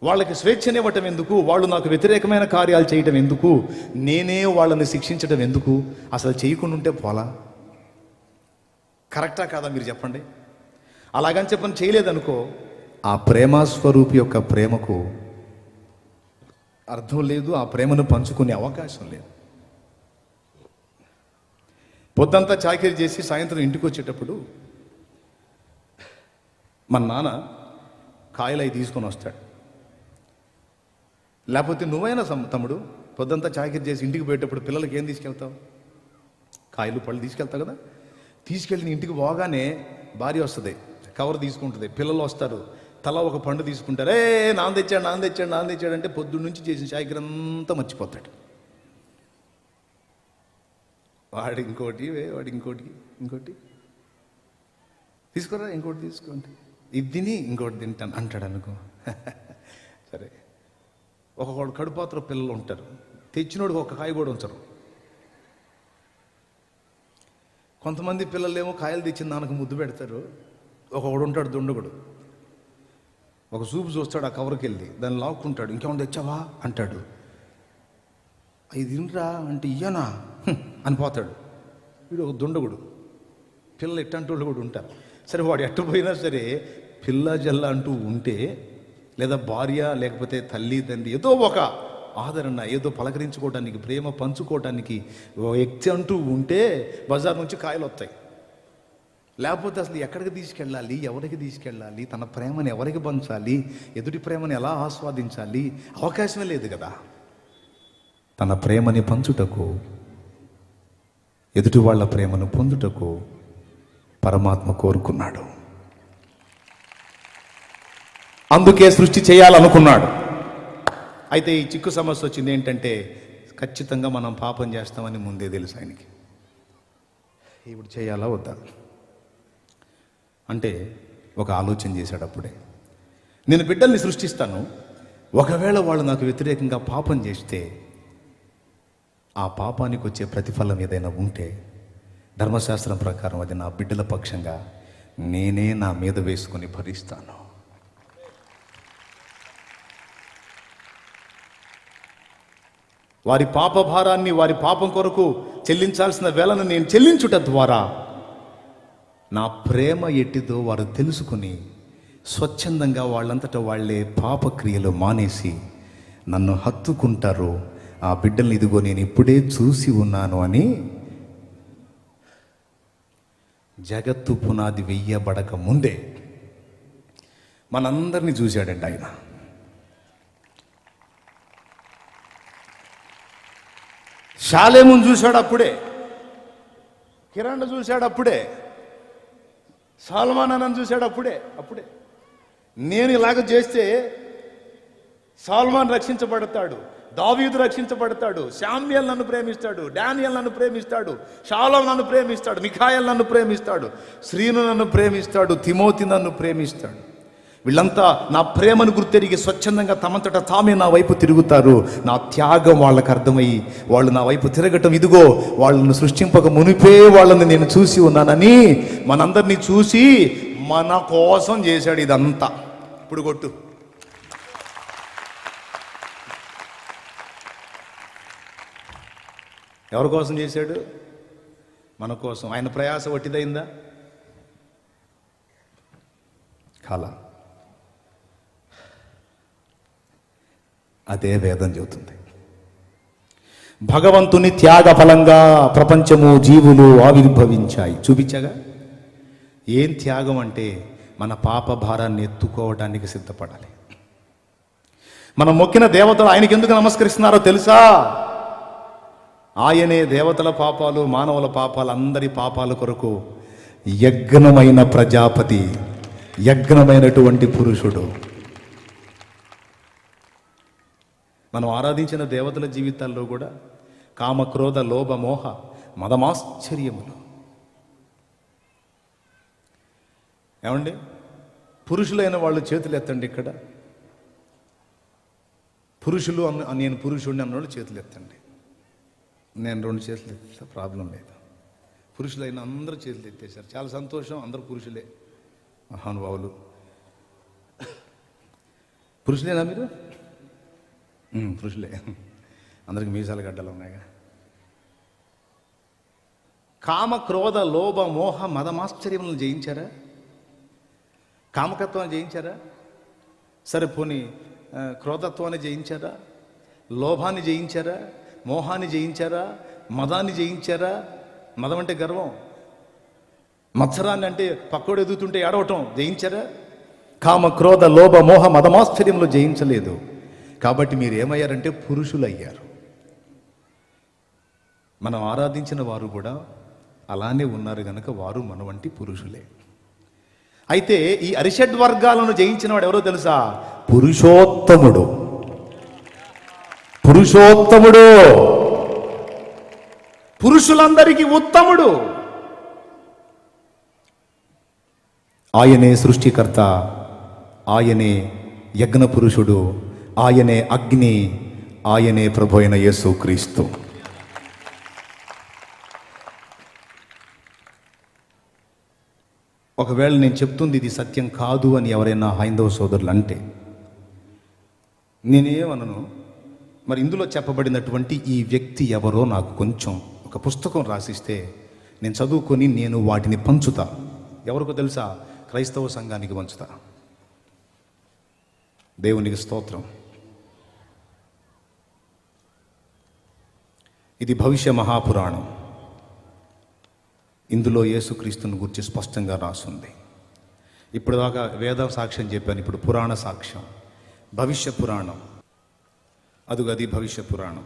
వాళ్ళకి స్వేచ్ఛనివ్వటం ఎందుకు? వాళ్ళు నాకు వ్యతిరేకమైన కార్యాలు చేయటం ఎందుకు? నేనే వాళ్ళని శిక్షించడం ఎందుకు? అసలు చేయకుండా ఉంటే పోలా? కరెక్టా కాదా మీరు చెప్పండి? అలాగని చెప్పని చేయలేదనుకో, ఆ ప్రేమస్వరూపి యొక్క ప్రేమకు అర్థం లేదు, ఆ ప్రేమను పంచుకునే అవకాశం లేదు. పొద్దంతా చాకిరీ చేసి సాయంత్రం ఇంటికి వచ్చేటప్పుడు మన నాన్న కాయలు అవి తీసుకొని వస్తాడు. లేకపోతే నువ్వైనా తమ్ముడు పొద్దంతా చాకిరీ చేసి ఇంటికి పోయేటప్పుడు పిల్లలకి ఏం తీసుకెళ్తావు? కాయలు పళ్ళు తీసుకెళ్తావు కదా. తీసుకెళ్ళి ఇంటికి పోగానే భార్య వస్తుంది, కవర్ తీసుకుంటుంది, పిల్లలు వస్తారు, తల ఒక పండు తీసుకుంటారు. నాన్న తెచ్చాడు అంటే పొద్దున్న నుంచి చేసిన చాకిరీ అంతా మర్చిపోతాడు. వాడు ఇంకోటి తీసుకోరా, ఇంకోటి తీసుకోండి, ఇది తిని ఇంకోటి తింటాను అంటాడు అనుకో. సరే, ఒకడు కడుపాత్ర పిల్లలు ఉంటారు, తెచ్చినోడికి ఒక కాయ కూడా ఉంచరు. కొంతమంది పిల్లలేమో కాయలు తెచ్చిన దానికి ముద్దు పెడతారు. ఒకడు ఉంటాడు దుండగుడు, ఒక చూపు చూస్తాడు, ఆ కవర్కి వెళ్ళి దాన్ని లాక్కుంటాడు, ఇంకేమన్నా తెచ్చావా అంటాడు. ఇది తినరా అంటే ఇయ్యనా అని పోతాడు. వీడు ఒక దుండగుడు. పిల్లలు ఎట్టంటి వాళ్ళు కూడా ఉంటారు. సరే, వాడు ఎట్టపోయినా సరే పిల్ల జల్ల అంటూ ఉంటే, లేదా భార్య లేకపోతే తల్లి తండ్రి ఏదో ఒక ఆదరణ, ఏదో పలకరించుకోవడానికి, ప్రేమ పంచుకోవడానికి వ్యక్తి అంటూ ఉంటే బజార్ నుంచి కాయలు వస్తాయి. లేకపోతే అసలు ఎక్కడికి తీసుకెళ్ళాలి, ఎవరికి తీసుకెళ్ళాలి, తన ప్రేమను ఎవరికి పంచాలి, ఎదుటి ప్రేమను ఎలా ఆస్వాదించాలి, అవకాశమే లేదు కదా. తన ప్రేమని పంచుటకు, ఎదుటి వాళ్ళ ప్రేమను పొందుటకు పరమాత్మ కోరుకున్నాడు. అందుకే సృష్టి చేయాలనుకున్నాడు. అయితే ఈ చిక్కు సమస్య వచ్చింది ఏంటంటే, ఖచ్చితంగా మనం పాపం చేస్తామని ముందే తెలుసు ఆయనకి. ఇప్పుడు చేయాలా వద్దా అంటే ఒక ఆలోచన చేశాడు. అప్పుడే నేను బిడ్డల్ని సృష్టిస్తాను, ఒకవేళ వాళ్ళు నాకు వ్యతిరేకంగా పాపం చేస్తే, ఆ పాపానికి వచ్చే ప్రతిఫలం ఏదైనా ఉంటే ధర్మశాస్త్రం ప్రకారం అది నా బిడ్డల పక్షంగా నేనే నా మీద వేసుకొని భరిస్తాను. వారి పాప భారాన్ని, వారి పాపం కొరకు చెల్లించాల్సిన వేళను నేను చెల్లించుట ద్వారా నా ప్రేమ ఎట్టిదో వారు తెలుసుకుని స్వచ్ఛందంగా వాళ్ళంతటా వాళ్ళే పాపక్రియలు మానేసి నన్ను హత్తుకుంటారు. ఆ బిడ్డల్ని ఇదిగో నేను ఇప్పుడే చూసి ఉన్నాను అని జగత్తు పునాది వెయ్యబడక ముందే మనందరినీ చూశాడండి ఆయన. షాలేమును చూశాడు అప్పుడే, కిరణ్ చూశాడు అప్పుడే, సాల్మాన్ చూశాడు అప్పుడే. నేను ఇలాగ చేస్తే సాల్మాన్ రక్షించబడతాడు, దావీదు రక్షించబడతాడు, శామ్యూయల్ నన్ను ప్రేమిస్తాడు, డానియల్ నన్ను ప్రేమిస్తాడు, షాలోమ్ నన్ను ప్రేమిస్తాడు, మిఖాయల్ నన్ను ప్రేమిస్తాడు, శ్రీను నన్ను ప్రేమిస్తాడు, తిమోతి నన్ను ప్రేమిస్తాడు. వీళ్ళంతా నా ప్రేమను గుర్తెరిగి స్వచ్ఛందంగా తమంతట తామే నా వైపు తిరుగుతారు. నా త్యాగం వాళ్ళకు అర్థమయ్యి వాళ్ళు నా వైపు తిరగటం, ఇదిగో వాళ్ళను సృష్టింపక మునిపే వాళ్ళని నేను చూసి ఉన్నానని మనందరినీ చూసి మన కోసం చేశాడు ఇదంతా. ఇప్పుడు కొట్టు. ఎవరి కోసం చేశాడు? మన కోసం. ఆయన ప్రయాస వట్టిదైందా? కాలా. అదే వేదం చెబుతుంది. భగవంతుని త్యాగ ఫలంగా ప్రపంచము, జీవులు ఆవిర్భవించాయి. చూపించగా ఏం త్యాగం అంటే మన పాప భారాన్ని ఎత్తుకోవడానికి సిద్ధపడాలి. మనం మొక్కిన దేవతలు ఆయనకి ఎందుకు నమస్కరిస్తున్నారో తెలుసా? ఆయనే దేవతల పాపాలు, మానవుల పాపాలు, అందరి పాపాల కొరకు యజ్ఞమైన ప్రజాపతి, యజ్ఞమైనటువంటి పురుషుడు. మనం ఆరాధించిన దేవతల జీవితాల్లో కూడా కామ, క్రోధ, లోభ, మోహ, మదమాశ్చర్యములు. ఏమండి, పురుషులైన వాళ్ళు చేతులు ఎత్తండి. ఇక్కడ పురుషులు నేను పురుషుడిని అన్నవాళ్ళు చేతులు ఎత్తండి. నేను 2 చేతులు ఎత్తే ప్రాబ్లం లేదు. పురుషులైన అందరూ చేతులు ఎత్తేసారు. చాలా సంతోషం. అందరూ పురుషులే, మహానుభావులు. పురుషులేనా మీరు? పురుషులే. అందరికి మీసాల గడ్డలు ఉన్నాయిగా. కామ, క్రోధ, లోభ, మోహ, మదమాశ్చర్యములను జయించారా? కామకత్వాన్ని జయించారా? సరే పోనీ క్రోధత్వాన్ని జయించారా? లోభాన్ని జయించారా? మోహాన్ని జయించారా? మదాన్ని జయించారా? మదం అంటే గర్వం. మత్సరాన్ని అంటే పక్కోడు ఎదుగుతుంటే ఏడవటం జయించారా? కామ, క్రోధ, లోభ, మోహ, మదమాశ్చర్యములు జయించలేదు. కాబట్టి మీరు ఏమయ్యారంటే పురుషులు అయ్యారు. మనం ఆరాధించిన వారు కూడా అలానే ఉన్నారు గనక వారు మన వంటి పురుషులే. అయితే ఈ అరిషడ్ వర్గాలను జయించిన వాడు ఎవరో తెలుసా? పురుషోత్తముడు. పురుషోత్తముడు, పురుషులందరికీ ఉత్తముడు. ఆయనే సృష్టికర్త, ఆయనే యజ్ఞ పురుషుడు, ఆయనే అగ్ని, ఆయనే ప్రభు అయిన యేసుక్రీస్తు. ఒకవేళ నేను చెప్తుంది ఇది సత్యం కాదు అని ఎవరైనా హైందవ సోదరులు అంటే నేనేమనను. మరి ఇందులో చెప్పబడినటువంటి ఈ వ్యక్తి ఎవరో నాకు కొంచెం ఒక పుస్తకం రాసిస్తే నేను చదువుకొని నేను వాటిని పంచుతా. ఎవరికో తెలుసా? క్రైస్తవ సంఘానికి పంచుతా. దేవునికి స్తోత్రం. ఇది భవిష్య మహాపురాణం. ఇందులో యేసుక్రీస్తుని గురించి స్పష్టంగా రాసుంది. ఇప్పుడు దాకా వేద సాక్ష్యం చెప్పాను, ఇప్పుడు పురాణ సాక్ష్యం, భవిష్య పురాణం. అది భవిష్య పురాణం.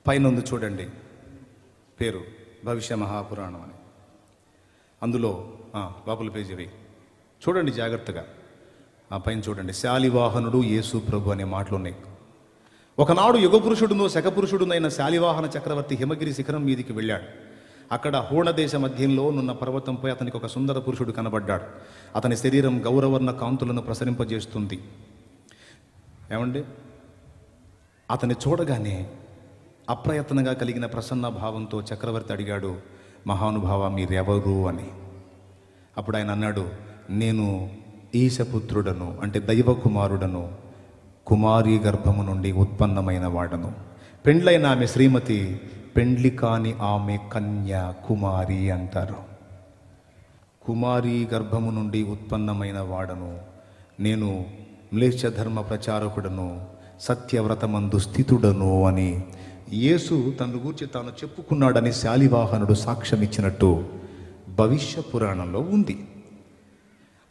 పైన ఉంది చూడండి, పేరు భవిష్య మహాపురాణం అని. అందులో లోపల పేజీ చూడండి జాగ్రత్తగా. ఆ పైన చూడండి, శాలివాహనుడు యేసు ప్రభు అనే మాటలు ఉన్నాయి. ఒకనాడు యుగపురుషుడును శకపురుషుడునైన శాలివాహన చక్రవర్తి హిమగిరి శిఖరం మీదికి వెళ్ళాడు. అక్కడ హూణదేశ మధ్యంలో నున్న పర్వతంపై అతనికి ఒక సుందర పురుషుడు కనబడ్డాడు. అతని శరీరం గౌరవర్ణ కాంతులను ప్రసరింపజేస్తుంది. ఏమండి, అతన్ని చూడగానే అప్రయత్నంగా కలిగిన ప్రసన్న భావంతో చక్రవర్తి అడిగాడు, మహానుభావ మీరెవరు అని. అప్పుడు ఆయన అన్నాడు, నేను ఈశపుత్రుడను, అంటే దైవ కుమారుడను, కుమారి గర్భము నుండి ఉత్పన్నమైన వాడను. పెండ్లైన ఆమె శ్రీమతి, పెండ్లి కాని ఆమె కన్య కుమారి అంటారు. కుమారి గర్భము నుండి ఉత్పన్నమైన వాడను, నేను మ్లేచ్ఛ ధర్మ ప్రచారకుడను, సత్యవ్రతమందు స్థితుడను అని యేసు తన గురించి తాను చెప్పుకున్నాడని శాలివాహనుడు సాక్ష్యం ఇచ్చినట్టు భవిష్య పురాణంలో ఉంది.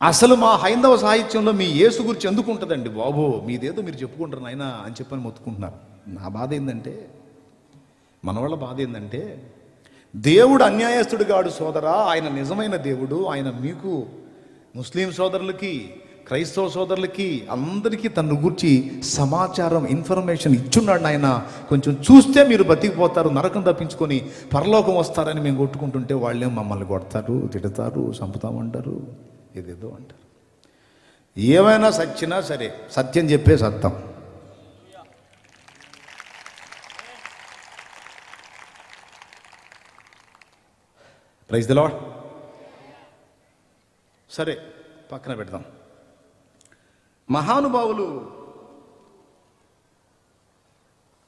అసలు మా హైందవ సాహిత్యంలో మీ యేసు గురించి ఎందుకు ఉంటుందండి బాబు? మీదేదో మీరు చెప్పుకుంటారు నాయనా అని చెప్పని మొత్తుకుంటున్నారు. నా బాధ ఏంటంటే, మన వాళ్ళ బాధ ఏంటంటే, దేవుడు అన్యాయస్తుడు కాడు సోదరా, ఆయన నిజమైన దేవుడు. ఆయన మీకు ముస్లిం సోదరులకి, క్రైస్తవ సోదరులకి, అందరికీ తన గురించి సమాచారం, ఇన్ఫర్మేషన్ ఇచ్చున్నాడు ఆయన. కొంచెం చూస్తే మీరు బతికిపోతారు, నరకం తప్పించుకొని పరలోకం వస్తారని మేము కొట్టుకుంటుంటే వాళ్ళేం మమ్మల్ని కొడతారు, తిడతారు, చంపుతామంటారు, ఏదేదో అంటారు. ఏమైనా సచ్చినా సరే సత్యం చెప్పే సత్తం. Praise the lord. సరే పక్కన పెడదాం. మహానుభావులు,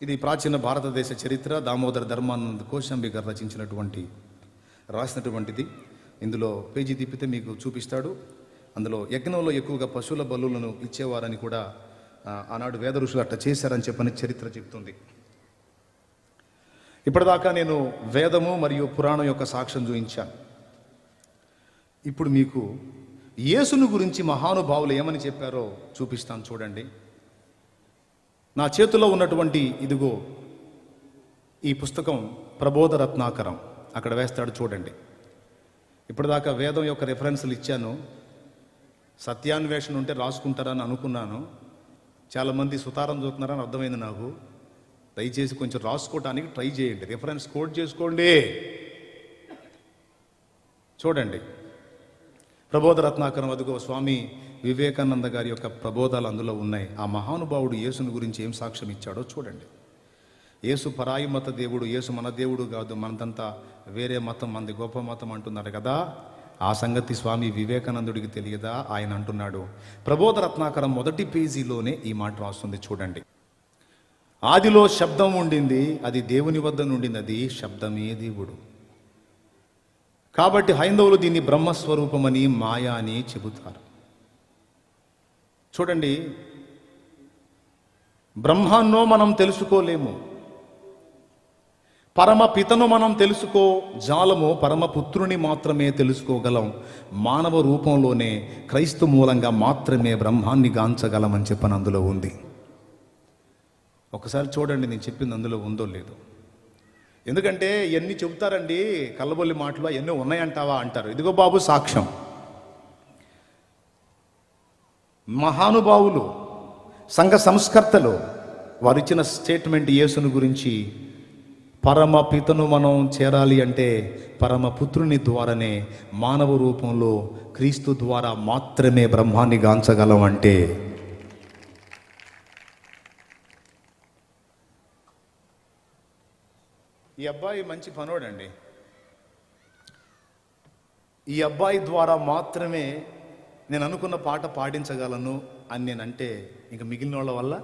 ఇది ప్రాచీన భారతదేశ చరిత్ర. దామోదర ధర్మానంద కోశంబి గారు రాసినటువంటిది. ఇందులో పేజీ తిప్పితే మీకు చూపిస్తాడు. అందులో యజ్ఞంలో ఎక్కువగా పశువుల బలులను ఇచ్చేవారని కూడా ఆనాడు వేద ఋషులు అట్లా చేశారని చెప్పని చరిత్ర చెప్తుంది. ఇప్పటిదాకా నేను వేదము మరియు పురాణం యొక్క సాక్ష్యం చూపించాను. ఇప్పుడు మీకు యేసును గురించి మహానుభావులు ఏమని చెప్పారో చూపిస్తాను చూడండి. నా చేతిలో ఉన్నటువంటి ఇదిగో ఈ పుస్తకం ప్రబోధ రత్నాకరం, అక్కడ వేస్తాడు చూడండి. ఇప్పటిదాకా వేదం యొక్క రెఫరెన్స్లు ఇచ్చాను. సత్యాన్వేషణ ఉంటే రాసుకుంటారని అనుకున్నాను. చాలామంది సుతారం చూస్తున్నారని అర్థమైంది నాకు. దయచేసి కొంచెం రాసుకోవటానికి ట్రై చేయండి, రిఫరెన్స్ కోడ్ చేసుకోండి. చూడండి, ప్రబోధ రత్నాకరం అదుగో స్వామి వివేకానంద గారి యొక్క ప్రబోధాలు అందులో ఉన్నాయి. ఆ మహానుభావుడు యేసుని గురించి ఏం సాక్ష్యం ఇచ్చాడో చూడండి. యేసు పరాయి మత దేవుడు, యేసు మన దేవుడు కాదు, మనదంతా వేరే మతం, మనది గొప్ప మతం అంటున్నారు కదా. ఆ సంగతి స్వామి వివేకానందుడికి తెలియదా? ఆయన అంటున్నాడు, ప్రబోధ రత్నాకరం మొదటి పేజీలోనే ఈ మాట రాస్తుంది చూడండి. ఆదిలో శబ్దం ఉండింది, అది దేవుని వద్ద నుండింది, అది శబ్దమే దేవుడు. కాబట్టి హైందవులు దీన్ని బ్రహ్మస్వరూపమని మాయా అని చెబుతారు. చూడండి, బ్రహ్మాన్నో మనం తెలుసుకోలేము, పరమపితను మనం తెలుసుకో జాలము, పరమపుత్రుని మాత్రమే తెలుసుకోగలం. మానవ రూపంలోనే క్రైస్తు మూలంగా మాత్రమే బ్రహ్మాన్ని గాంచగలమని చెప్పని అందులో ఉంది. ఒకసారి చూడండి నేను చెప్పింది అందులో ఉందో లేదో. ఎందుకంటే ఇవన్నీ చెబుతారండి కల్లబొల్లి మాటలు, అవన్నీ ఉన్నాయంటావా అంటారు. ఇదిగో బాబు సాక్ష్యం. మహానుభావులు, సంఘ సంస్కర్తలు వారిచ్చిన స్టేట్మెంట్ యేసుని గురించి, పరమపితను మనం చేరాలి అంటే పరమపుత్రుని ద్వారానే, మానవ రూపంలో క్రీస్తు ద్వారా మాత్రమే బ్రహ్మాన్ని గాంచగలం. అంటే ఈ అబ్బాయి మంచి పనోడండి, ఈ అబ్బాయి ద్వారా మాత్రమే నేను అనుకున్న పాట పాడించగలను అని నేనంటే, ఇంక మిగిలిన వాళ్ళ వల్ల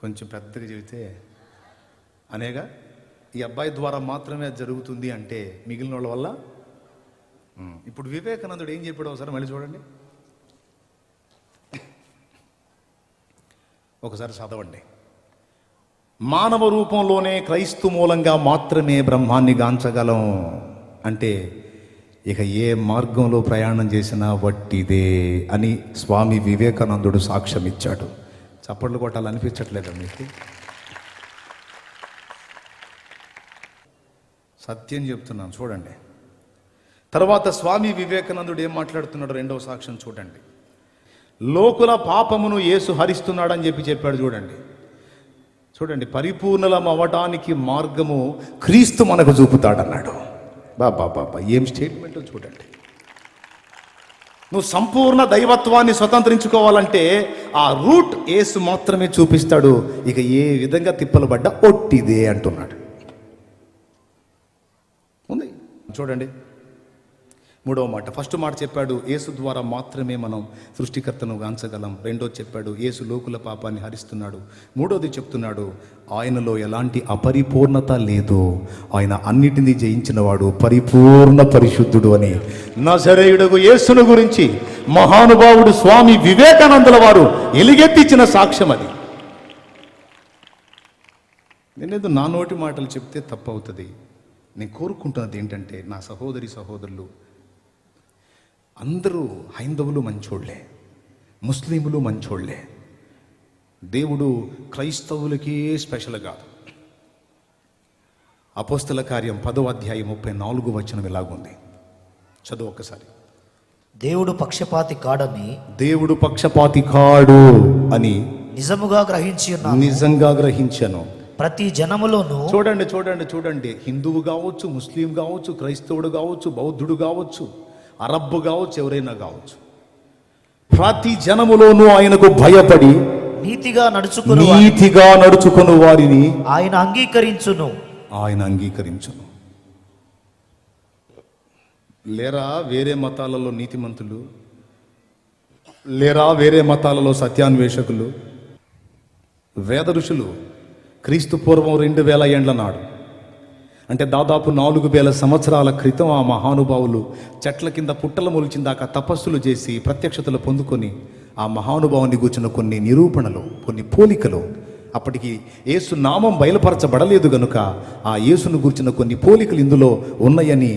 కొంచెం పెద్దగా చెబితే అనేగా, ఈ అబ్బాయి ద్వారా మాత్రమే అది జరుగుతుంది అంటే మిగిలిన వాళ్ళ వల్ల. ఇప్పుడు వివేకానందుడు ఏం చెప్పాడు ఒకసారి మళ్ళీ చూడండి, ఒకసారి చదవండి. మానవ రూపంలోనే క్రైస్తు మూలంగా మాత్రమే బ్రహ్మాన్ని గాంచగలం అంటే ఇక ఏ మార్గంలో ప్రయాణం చేసినా వట్టిదే అని స్వామి వివేకానందుడు సాక్ష్యం ఇచ్చాడు. చప్పట్లు కొట్టాలనిపించట్లేదా మీకు? సత్యం చెప్తున్నాను చూడండి. తర్వాత స్వామి వివేకానందుడు ఏం మాట్లాడుతున్నాడు రెండవ సాక్ష్యం చూడండి. లోకుల పాపమును యేసు హరిస్తున్నాడని చెప్పాడు చూడండి. చూడండి, పరిపూర్ణలం అవ్వటానికి మార్గము క్రీస్తు మనకు చూపుతాడన్నాడు. బాబా బాబా ఏం స్టేట్మెంట్ చూడండి. నువ్వు సంపూర్ణ దైవత్వాన్ని స్వతంత్రించుకోవాలంటే ఆ రూట్ యేసు మాత్రమే చూపిస్తాడు. ఇక ఏ విధంగా తిప్పలు పడ్డా ఒట్టిదే అంటున్నాడు. ఉంది చూడండి. మూడవ మాట, ఫస్ట్ మాట చెప్పాడు యేసు ద్వారా మాత్రమే మనం సృష్టికర్తను గాంచగలం. రెండోది చెప్పాడు యేసు లోకుల పాపాన్ని హరిస్తున్నాడు. మూడోది చెప్తున్నాడు ఆయనలో ఎలాంటి అపరిపూర్ణత లేదు, ఆయన అన్నిటినీ జయించినవాడు, పరిపూర్ణ పరిశుద్ధుడు అని నజరేయుడగు యేసును గురించి మహానుభావుడు స్వామి వివేకానందుల వారు ఎలుగెత్తిచ్చిన సాక్ష్యం అది. నేనేదో నా నోటి మాటలు చెప్తే తప్పు అవుతుంది. నేను కోరుకుంటున్నది ఏంటంటే నా సహోదరి సహోదరులు అందరూ హైందవులు మంచోళ్లే, ముస్లింలు మంచోళ్లే. దేవుడు క్రైస్తవులకే స్పెషల్ కాదు. అపోస్తల కార్యం 10వ అధ్యాయం 34వ వచనం ఇలాగుంది, చదువు ఒక్కసారి. దేవుడు పక్షపాతి కాడని, దేవుడు పక్షపాతి కాడు అని నిజముగా గ్రహించి ఉన్నాను, నిజంగా గ్రహించాను. ప్రతి జనములోను చూడండి చూడండి చూడండి, హిందువు కావచ్చు, ముస్లిం కావచ్చు, క్రైస్తవుడు కావచ్చు, బౌద్ధుడు కావచ్చు, అరబ్బు కావచ్చు, ఎవరైనా కావచ్చు, ప్రతి జనములోనూ ఆయనకు భయపడి నీతిగా నడుచుకుని వారిని ఆయన అంగీకరించును. లేరా వేరే మతాలలో నీతిమంతులు, లేరా వేరే మతాలలో సత్యాన్వేషకులు? వేద ఋషులు క్రీస్తు పూర్వం 2000 ఏండ్ల నాడు, అంటే దాదాపు 4000 సంవత్సరాల క్రితం ఆ మహానుభావులు చెట్ల కింద పుట్టలు మొలిచిన దాకా తపస్సులు చేసి ప్రత్యక్షతలు పొందుకొని ఆ మహానుభావుని కూర్చున్న కొన్ని నిరూపణలు, కొన్ని పోలికలు, అప్పటికి యేసు నామం బయలుపరచబడలేదు గనుక ఆ యేసును కూర్చున్న కొన్ని పోలికలు ఇందులో ఉన్నాయని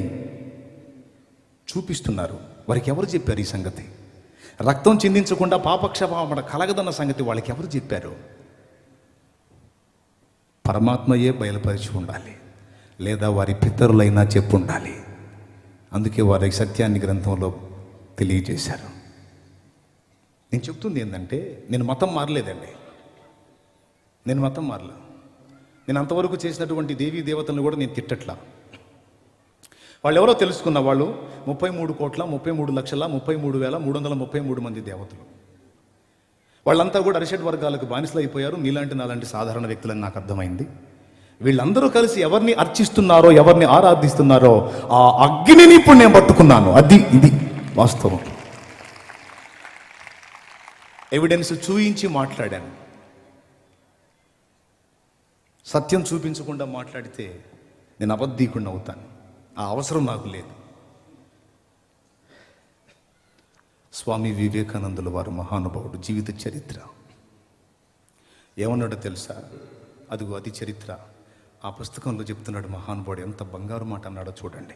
చూపిస్తున్నారు. వారికి ఎవరు చెప్పారు ఈ సంగతి? రక్తం చిందించకుండా పాపక్షమాపణ కలగదన్న సంగతి వాళ్ళకి ఎవరు చెప్పారు? పరమాత్మయే బయలుపరిచి ఉండాలి, లేదా వారి పితరులైనా చెప్పుండాలి. అందుకే వారి సత్యాన్ని గ్రంథంలో తెలియజేశారు. నేను చెప్తుంది ఏంటంటే, నేను మతం మారలేదండి. నేను మతం మారలే. నేను అంతవరకు చేసినటువంటి దేవీ దేవతలను కూడా నేను తిట్టట్లా. వాళ్ళు ఎవరో తెలుసుకున్న వాళ్ళు 33,33,33,333 మంది దేవతలు. వాళ్ళంతా కూడా అరిషడ్ వర్గాలకు బానిసలు అయిపోయారు. నీలాంటి నాలాంటి సాధారణ వ్యక్తులని నాకు అర్థమైంది. వీళ్ళందరూ కలిసి ఎవరిని అర్చిస్తున్నారో, ఎవరిని ఆరాధిస్తున్నారో ఆ అగ్నిని ఇప్పుడు నేను పట్టుకున్నాను. ఇది వాస్తవం. ఎవిడెన్స్ చూయించి మాట్లాడాను. సత్యం చూపించకుండా మాట్లాడితే నేను అబద్ధీకుడిని అవుతాను. ఆ అవసరం నాకు లేదు. స్వామి వివేకానందుల వారు మహానుభావుడు. జీవిత చరిత్ర ఏమన్నాడో తెలుసా? అదిగో అది చరిత్ర. ఆ పుస్తకంలో చెప్తున్నాడు మహానుభావుడు. ఎంత బంగారు మాట అన్నాడో చూడండి.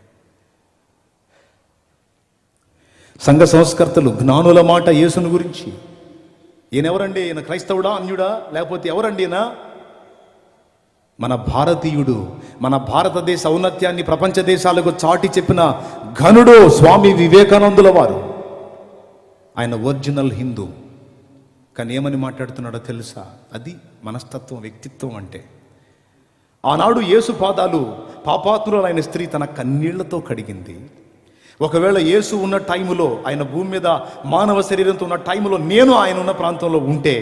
సంఘ సంస్కర్తలు జ్ఞానుల మాట యేసును గురించి, ఈయనెవరండి? ఈయన క్రైస్తవుడా, అన్యుడా, లేకపోతే ఎవరండి ఈయన? మన భారతీయుడు, మన భారతదేశ ఔన్నత్యాన్ని ప్రపంచ దేశాలకు చాటి చెప్పిన ఘనుడు స్వామి వివేకానందుల వారు. ఆయన ఒరిజినల్ హిందూ. కానీ ఏమని మాట్లాడుతున్నాడో తెలుసా? అది మనస్తత్వం, వ్యక్తిత్వం అంటే. ఆనాడు యేసు పాదాలు పాపాత్మురాలైన స్త్రీ తన కన్నీళ్లతో కడిగింది. ఒకవేళ యేసు ఉన్న టైములో, ఆయన భూమి మీద మానవ శరీరంతో ఉన్న టైములో నేను ఆయన ఉన్న ప్రాంతంలో ఉంటే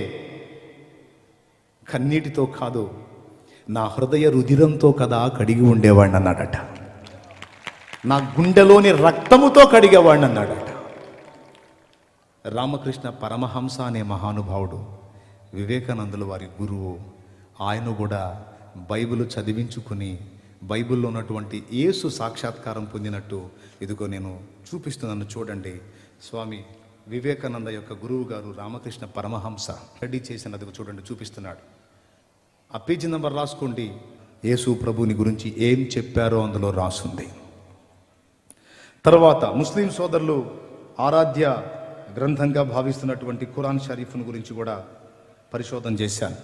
కన్నీటితో కాదు, నా హృదయ రుధిరంతో కదా కడిగి ఉండేవాడిని అన్నాడట. నా గుండెలోని రక్తముతో కడిగేవాడిని అన్నాడట. రామకృష్ణ పరమహంస అనే మహానుభావుడు, వివేకానందుల వారి గురువు, ఆయన కూడా బైబిల్ చదివించుకుని బైబిల్లో ఉన్నటువంటి యేసు సాక్షాత్కారం పొందినట్టు ఇదిగో నేను చూపిస్తున్నాను చూడండి. స్వామి వివేకానంద యొక్క గురువు గారు రామకృష్ణ పరమహంస రెడీ చేసినది చూడండి, చూపిస్తున్నాడు. ఆ పేజీ నెంబర్ రాసుకోండి. యేసు ప్రభుని గురించి ఏం చెప్పారో అందులో రాసుంది. తర్వాత ముస్లిం సోదరులు ఆరాధ్య గ్రంథంగా భావిస్తున్నటువంటి ఖురాన్ షరీఫ్ను గురించి కూడా పరిశోధన చేశాను.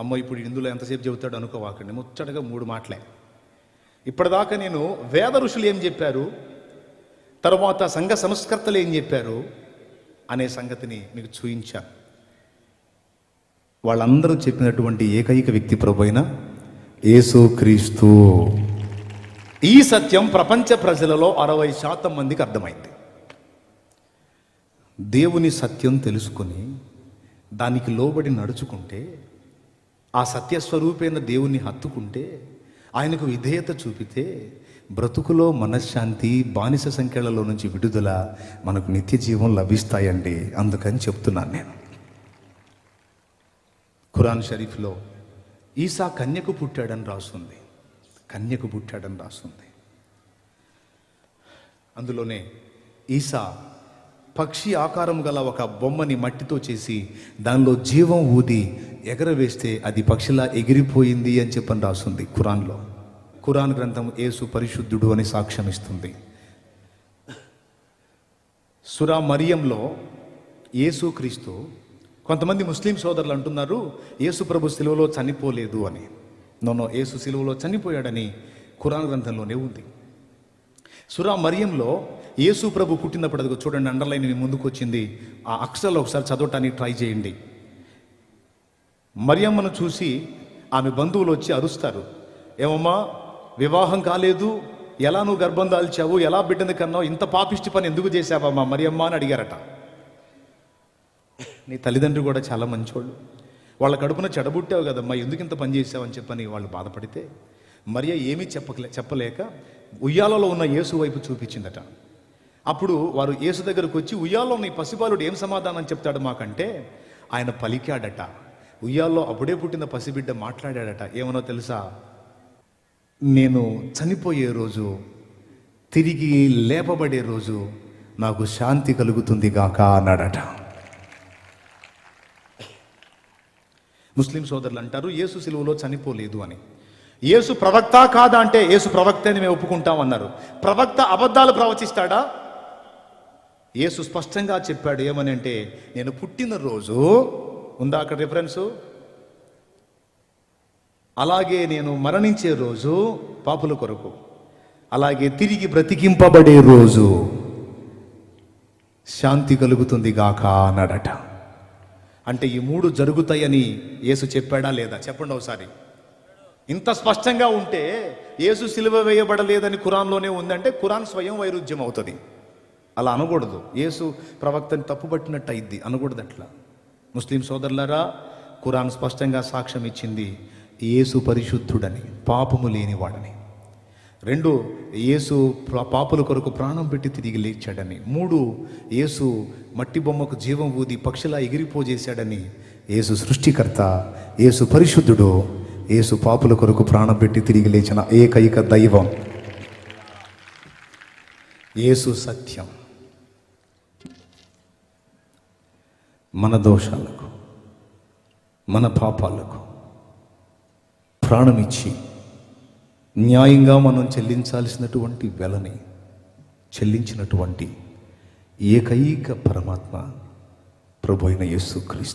అమ్మ ఇప్పుడు ఇందులో ఎంతసేపు చెబుతాడు అనుకోవాకండి, ముచ్చటగా 3 మాటలే. ఇప్పటిదాకా నేను వేద ఋషులు ఏం చెప్పారు, తర్వాత సంఘ సంస్కర్తలు ఏం చెప్పారు అనే సంగతిని మీకు చూయించాను. వాళ్ళందరూ చెప్పినటువంటి ఏకైక వ్యక్తి ప్రభువైన యేసుక్రీస్తు. ఈ సత్యం ప్రపంచ ప్రజలలో 60% మందికి అర్థమైంది. దేవుని సత్యం తెలుసుకుని దానికి లోబడి నడుచుకుంటే, ఆ సత్యస్వరూపైన దేవుణ్ణి హత్తుకుంటే, ఆయనకు విధేయత చూపితే బ్రతుకులో మనశ్శాంతి, బానిస సంఖ్యలలో నుంచి విడుదల, మనకు నిత్య జీవం లభిస్తాయండి. అందుకని చెప్తున్నాను నేను. ఖురాన్ షరీఫ్లో ఈసా కన్యకు పుట్టాడని రాస్తుంది. కన్యకు పుట్టాడని రాస్తుంది. అందులోనే ఈసా పక్షి ఆకారం గల ఒక బొమ్మని మట్టితో చేసి దానిలో జీవం ఊది ఎగరవేస్తే అది పక్షిలా ఎగిరిపోయింది అని చెప్పని రాస్తుంది ఖురాన్లో. ఖురాన్ గ్రంథం యేసు పరిశుద్ధుడు అని సాక్ష్యం ఇస్తుంది. సూరా మరియంలో యేసుక్రీస్తు, కొంతమంది ముస్లిం సోదరులు అంటున్నారు యేసు ప్రభు సిలువలో చనిపోలేదు అని. నోనో, యేసు సిలువలో చనిపోయాడని ఖురాన్ గ్రంథంలోనే ఉంది. సూరా మరియంలో యేసు ప్రభు పుట్టినప్పుడు, అదిగో చూడండి, అండర్లైన్ మీ ముందుకు వచ్చింది. ఆ అక్షరాలు ఒకసారి చదవటానికి ట్రై చేయండి. మరియమ్మను చూసి ఆమె బంధువులు వచ్చి అరుస్తారు. ఏమమ్మా, వివాహం కాలేదు, ఎలా నువ్వు గర్భం దాల్చావు, ఎలా బిడ్డని కన్నావు, ఇంత పాపిష్టి పని ఎందుకు చేశావమ్మా మరియమ్మ అని అడిగారట. నీ తల్లిదండ్రులు కూడా చాలా మంచోళ్ళు, వాళ్ళ కడుపున చెడబుట్టావు కదమ్మా, ఎందుకు ఇంత పని చేసావని చెప్పని వాళ్ళు బాధపడితే మరియ ఏమీ చెప్పలేక ఉయ్యాలలో ఉన్న యేసు వైపు చూపించిందట. అప్పుడు వారు యేసు దగ్గరకు వచ్చి, ఉయ్యాల్లో ఉన్న ఈ పసిబాలుడు ఏం సమాధానం చెప్తాడు మాకంటే, ఆయన పలికాడట. ఉయ్యాల్లో అప్పుడే పుట్టిన పసిబిడ్డ మాట్లాడాడట. ఏమనో తెలుసా? నేను చనిపోయే రోజు, తిరిగి లేపబడే రోజు నాకు శాంతి కలుగుతుంది గాక అన్నాడట. ముస్లిం సోదరులు అంటారు యేసు సిలువలో చనిపోలేదు అని. యేసు ప్రవక్త కాదా అంటే యేసు ప్రవక్త అని మేము ఒప్పుకుంటాం అన్నారు. ప్రవక్త అబద్ధాలు ప్రవచిస్తాడా? యేసు స్పష్టంగా చెప్పాడు. ఏమని అంటే, నేను పుట్టిన రోజు ఉందా అక్కడ రిఫరెన్సు, అలాగే నేను మరణించే రోజు పాపుల కొరకు, అలాగే తిరిగి బ్రతికింపబడే రోజు. శాంతి కలుగుతుంది గాక అన్నాడట. అంటే ఈ మూడు జరుగుతాయని యేసు చెప్పాడా లేదా? చెప్పండి ఒకసారి. ఇంత స్పష్టంగా ఉంటే యేసు సిలువ వేయబడలేదని ఖురాన్లోనే ఉందంటే ఖురాన్ స్వయం వైరుధ్యం అవుతుంది. అలా అనకూడదు. యేసు ప్రవక్తని తప్పుపట్టినట్టు అయింది, అనకూడదు అట్లా. ముస్లిం సోదరులారా, ఖురాన్ స్పష్టంగా సాక్ష్యం ఇచ్చింది యేసు పరిశుద్ధుడని, పాపము లేనివాడని. 2, యేసు పాపుల కొరకు ప్రాణం పెట్టి తిరిగి లేచాడని. 3, యేసు మట్టి బొమ్మకు జీవం ఊది పక్షిలా ఎగిరిపోజేశాడని. యేసు సృష్టికర్త, యేసు పరిశుద్ధుడు, యేసు పాపుల కొరకు ప్రాణం పెట్టి తిరిగి లేచిన ఏకైక దైవం. యేసు సత్యం. మన దోషాలకు, మన పాపాలకు ప్రాణమిచ్చి న్యాయంగా మనం చెల్లించాల్సినటువంటి వెలని చెల్లించినటువంటి ఏకైక పరమాత్మ ప్రభు అయిన యేసుక్రీస్తు.